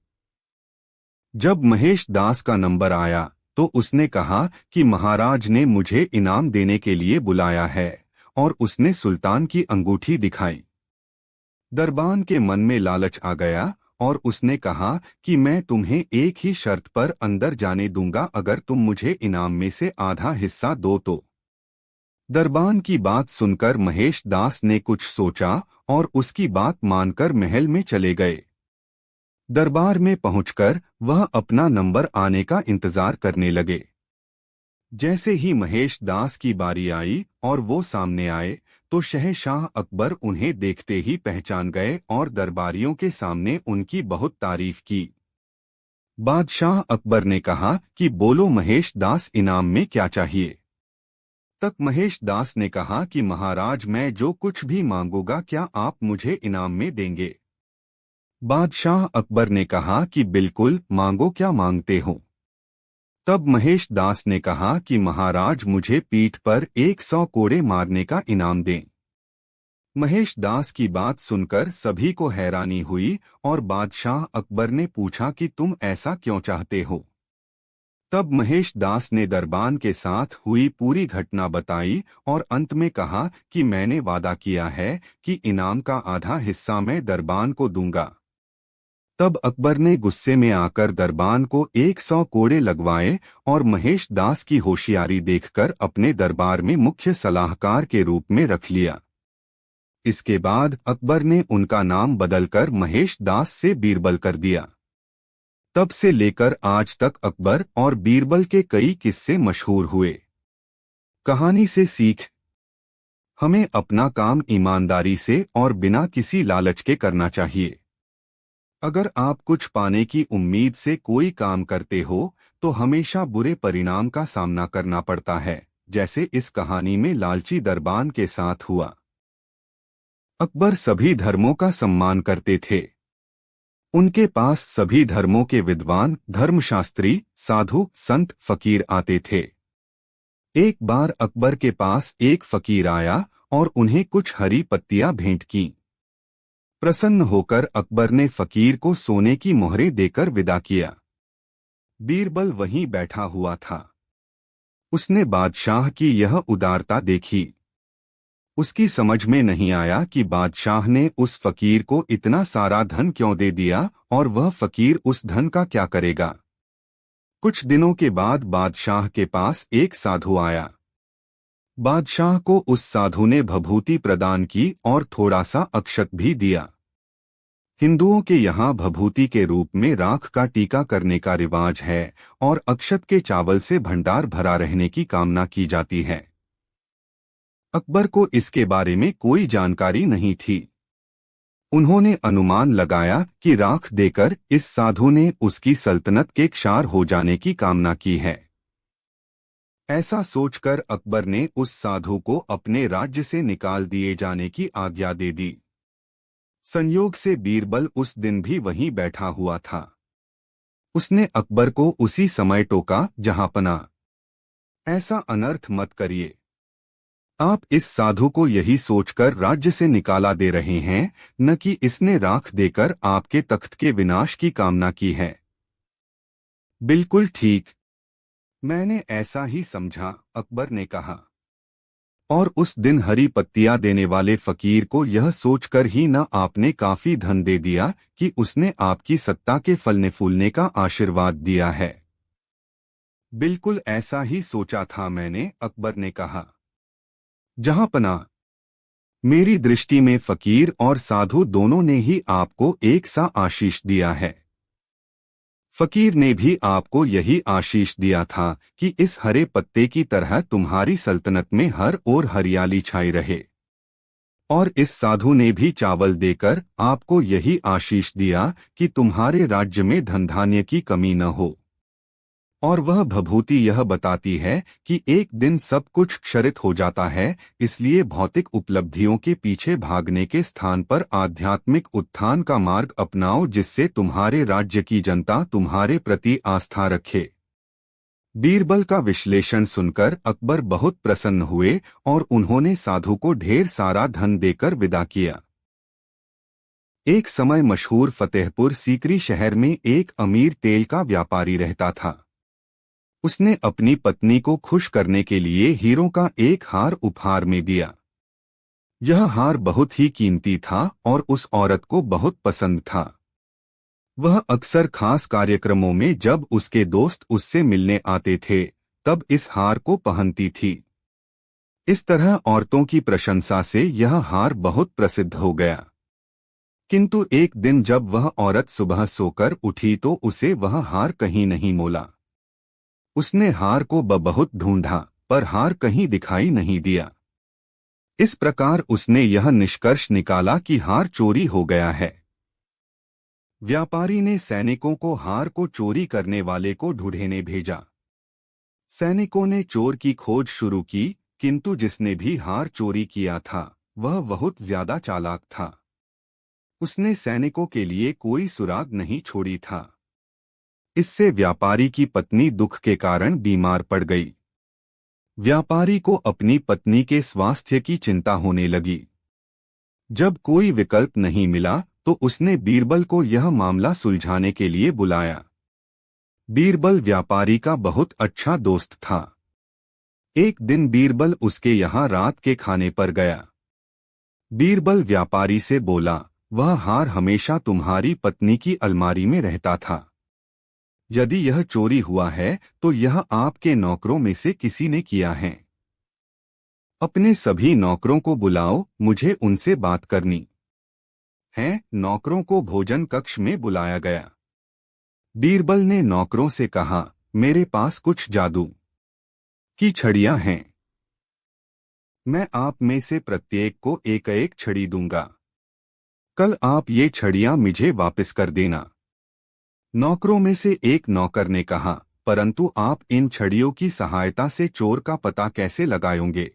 [SPEAKER 1] जब महेश दास का नंबर आया तो उसने कहा कि महाराज ने मुझे इनाम देने के लिए बुलाया है और उसने सुल्तान की अंगूठी दिखाई। दरबान के मन में लालच आ गया और उसने कहा कि मैं तुम्हें एक ही शर्त पर अंदर जाने दूंगा, अगर तुम मुझे इनाम में से आधा हिस्सा दो तो। दरबान की बात सुनकर महेश दास ने कुछ सोचा और उसकी बात मानकर महल में चले गए। दरबार में पहुंचकर वह अपना नंबर आने का इंतजार करने लगे। जैसे ही महेश दास की बारी आई और वो सामने आए तो शहंशाह अकबर उन्हें देखते ही पहचान गए और दरबारियों के सामने उनकी बहुत तारीफ की। बादशाह अकबर ने कहा कि बोलो महेश दास, इनाम में क्या चाहिए। तक महेश दास ने कहा कि महाराज, मैं जो कुछ भी मांगूंगा क्या आप मुझे इनाम में देंगे। बादशाह अकबर ने कहा कि बिल्कुल, मांगो, क्या मांगते हो। तब महेश दास ने कहा कि महाराज, मुझे पीठ पर 100 कोड़े मारने का इनाम दें। महेश दास की बात सुनकर सभी को हैरानी हुई और बादशाह अकबर ने पूछा कि तुम ऐसा क्यों चाहते हो। तब महेश दास ने दरबान के साथ हुई पूरी घटना बताई और अंत में कहा कि मैंने वादा किया है कि इनाम का आधा हिस्सा मैं दरबान को दूंगा। तब अकबर ने गुस्से में आकर दरबान को 100 कोड़े लगवाए और महेश दास की होशियारी देखकर अपने दरबार में मुख्य सलाहकार के रूप में रख लिया। इसके बाद अकबर ने उनका नाम बदलकर महेश दास से बीरबल कर दिया। तब से लेकर आज तक अकबर और बीरबल के कई किस्से मशहूर हुए। कहानी से सीख, हमें अपना काम ईमानदारी से और बिना किसी लालच के करना चाहिए। अगर आप कुछ पाने की उम्मीद से कोई काम करते हो तो हमेशा बुरे परिणाम का सामना करना पड़ता है, जैसे इस कहानी में लालची दरबान के साथ हुआ। अकबर सभी धर्मों का सम्मान करते थे। उनके पास सभी धर्मों के विद्वान, धर्मशास्त्री, साधु, संत, फकीर आते थे। एक बार अकबर के पास एक फकीर आया और उन्हें कुछ हरी पत्तियां भेंट की। प्रसन्न होकर अकबर ने फकीर को सोने की मोहरें देकर विदा किया। बीरबल वहीं बैठा हुआ था। उसने बादशाह की यह उदारता देखी। उसकी समझ में नहीं आया कि बादशाह ने उस फकीर को इतना सारा धन क्यों दे दिया और वह फकीर उस धन का क्या करेगा। कुछ दिनों के बाद बादशाह के पास एक साधु आया। बादशाह को उस साधु ने भभूति प्रदान की और थोड़ा सा अक्षत भी दिया। हिंदुओं के यहाँ भभूति के रूप में राख का टीका करने का रिवाज है और अक्षत के चावल से भंडार भरा रहने की कामना की जाती है। अकबर को इसके बारे में कोई जानकारी नहीं थी। उन्होंने अनुमान लगाया कि राख देकर इस साधु ने उसकी सल्तनत के क्षार हो जाने की कामना की है। ऐसा सोचकर अकबर ने उस साधु को अपने राज्य से निकाल दिए जाने की आज्ञा दे दी। संयोग से बीरबल उस दिन भी वहीं बैठा हुआ था। उसने अकबर को उसी समय टोका, जहांपना, ऐसा अनर्थ मत करिए। आप इस साधु को यही सोचकर राज्य से निकाला दे रहे हैं, न कि इसने राख देकर आपके तख्त के विनाश की कामना की है। बिल्कुल ठीक, मैंने ऐसा ही समझा, अकबर ने कहा। और उस दिन हरी पत्तियां देने वाले फकीर को यह सोचकर ही न आपने काफी धन दे दिया कि उसने आपकी सत्ता के फलने फूलने का आशीर्वाद दिया है। बिल्कुल ऐसा ही सोचा था मैंने, अकबर ने कहा। जहां पनाह, मेरी दृष्टि में फकीर और साधु दोनों ने ही आपको एक सा आशीष दिया है। फकीर ने भी आपको यही आशीष दिया था कि इस हरे पत्ते की तरह तुम्हारी सल्तनत में हर ओर हरियाली छाई रहे। और इस साधु ने भी चावल देकर आपको यही आशीष दिया कि तुम्हारे राज्य में धन धान्य की कमी न हो। और वह भभूति यह बताती है कि एक दिन सब कुछ क्षरित हो जाता है, इसलिए भौतिक उपलब्धियों के पीछे भागने के स्थान पर आध्यात्मिक उत्थान का मार्ग अपनाओ, जिससे तुम्हारे राज्य की जनता तुम्हारे प्रति आस्था रखे। बीरबल का विश्लेषण सुनकर अकबर बहुत प्रसन्न हुए और उन्होंने साधु को ढेर सारा धन देकर विदा किया। एक समय मशहूर फतेहपुर सीकरी शहर में एक अमीर तेल का व्यापारी रहता था। उसने अपनी पत्नी को खुश करने के लिए हीरों का एक हार उपहार में दिया। यह हार बहुत ही कीमती था और उस औरत को बहुत पसंद था। वह अक्सर खास कार्यक्रमों में जब उसके दोस्त उससे मिलने आते थे, तब इस हार को पहनती थी। इस तरह औरतों की प्रशंसा से यह हार बहुत प्रसिद्ध हो गया। किंतु एक दिन जब वह औरत सुबह सोकर उठी तो उसे वह हार कहीं नहीं मोला। उसने हार को बहुत ढूंढा, पर हार कहीं दिखाई नहीं दिया। इस प्रकार उसने यह निष्कर्ष निकाला कि हार चोरी हो गया है। व्यापारी ने सैनिकों को हार को चोरी करने वाले को ढूंढने भेजा। सैनिकों ने चोर की खोज शुरू की, किंतु जिसने भी हार चोरी किया था वह बहुत ज्यादा चालाक था। उसने सैनिकों के लिए कोई सुराग नहीं छोड़ी था। इससे व्यापारी की पत्नी दुख के कारण बीमार पड़ गई। व्यापारी को अपनी पत्नी के स्वास्थ्य की चिंता होने लगी। जब कोई विकल्प नहीं मिला तो उसने बीरबल को यह मामला सुलझाने के लिए बुलाया। बीरबल व्यापारी का बहुत अच्छा दोस्त था। एक दिन बीरबल उसके यहाँ रात के खाने पर गया। बीरबल व्यापारी से बोला, वह हार हमेशा तुम्हारी पत्नी की अलमारी में रहता था। यदि यह चोरी हुआ है तो यह आपके नौकरों में से किसी ने किया है। अपने सभी नौकरों को बुलाओ, मुझे उनसे बात करनी है। नौकरों को भोजन कक्ष में बुलाया गया। बीरबल ने नौकरों से कहा, मेरे पास कुछ जादू की छड़ियां हैं। मैं आप में से प्रत्येक को एक एक छड़ी दूंगा। कल आप ये छड़ियां मुझे वापस कर देना। नौकरों में से एक नौकर ने कहा, परंतु आप इन छड़ियों की सहायता से चोर का पता कैसे लगाएंगे?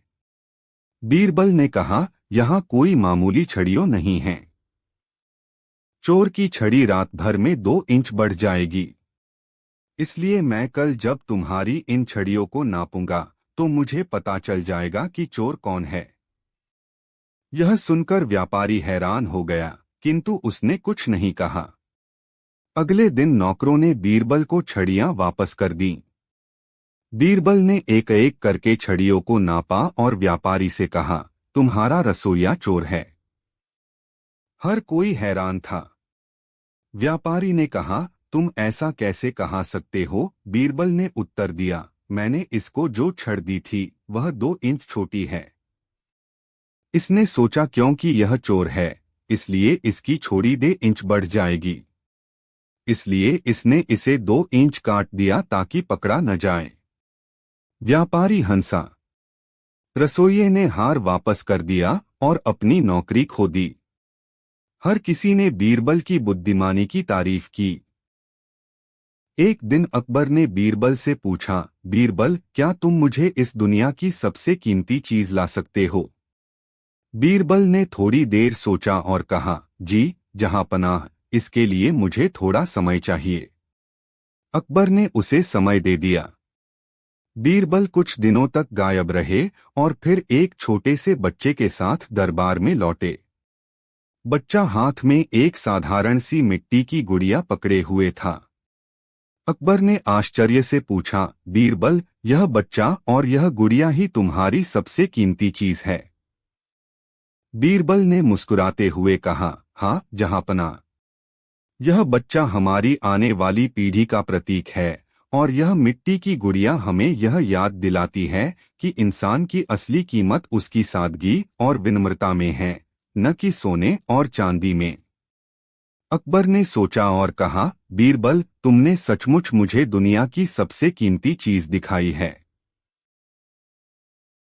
[SPEAKER 1] बीरबल ने कहा, यहाँ कोई मामूली छड़ियों नहीं है। चोर की छड़ी रात भर में 2 इंच बढ़ जाएगी। इसलिए मैं कल जब तुम्हारी इन छड़ियों को नापूंगा तो मुझे पता चल जाएगा कि चोर कौन है। यह सुनकर व्यापारी हैरान हो गया, किंतु उसने कुछ नहीं कहा। अगले दिन नौकरों ने बीरबल को छड़ियां वापस कर दीं। बीरबल ने एक एक करके छड़ियों को नापा और व्यापारी से कहा, तुम्हारा रसोइया चोर है। हर कोई हैरान था। व्यापारी ने कहा, तुम ऐसा कैसे कहा सकते हो? बीरबल ने उत्तर दिया, मैंने इसको जो छड़ दी थी वह 2 इंच छोटी है। इसने सोचा क्योंकि यह चोर है, इसलिए इसकी छोड़ी 2 इंच बढ़ जाएगी। इसलिए इसने इसे 2 इंच काट दिया ताकि पकड़ा न जाए। व्यापारी हंसा। रसोइये ने हार वापस कर दिया और अपनी नौकरी खो दी। हर किसी ने बीरबल की बुद्धिमानी की तारीफ की। एक दिन अकबर ने बीरबल से पूछा, बीरबल, क्या तुम मुझे इस दुनिया की सबसे कीमती चीज ला सकते हो? बीरबल ने थोड़ी देर सोचा और कहा, जी जहां पनाह, इसके लिए मुझे थोड़ा समय चाहिए। अकबर ने उसे समय दे दिया। बीरबल कुछ दिनों तक गायब रहे और फिर एक छोटे से बच्चे के साथ दरबार में लौटे। बच्चा हाथ में एक साधारण सी मिट्टी की गुड़िया पकड़े हुए था। अकबर ने आश्चर्य से पूछा, बीरबल, यह बच्चा और यह गुड़िया ही तुम्हारी सबसे कीमती चीज है? बीरबल ने मुस्कुराते हुए कहा, हाँ जहांपना, यह बच्चा हमारी आने वाली पीढ़ी का प्रतीक है और यह मिट्टी की गुड़िया हमें यह याद दिलाती है कि इंसान की असली कीमत उसकी सादगी और विनम्रता में है, न कि सोने और चांदी में। अकबर ने सोचा और कहा, बीरबल, तुमने सचमुच मुझे दुनिया की सबसे कीमती चीज दिखाई है।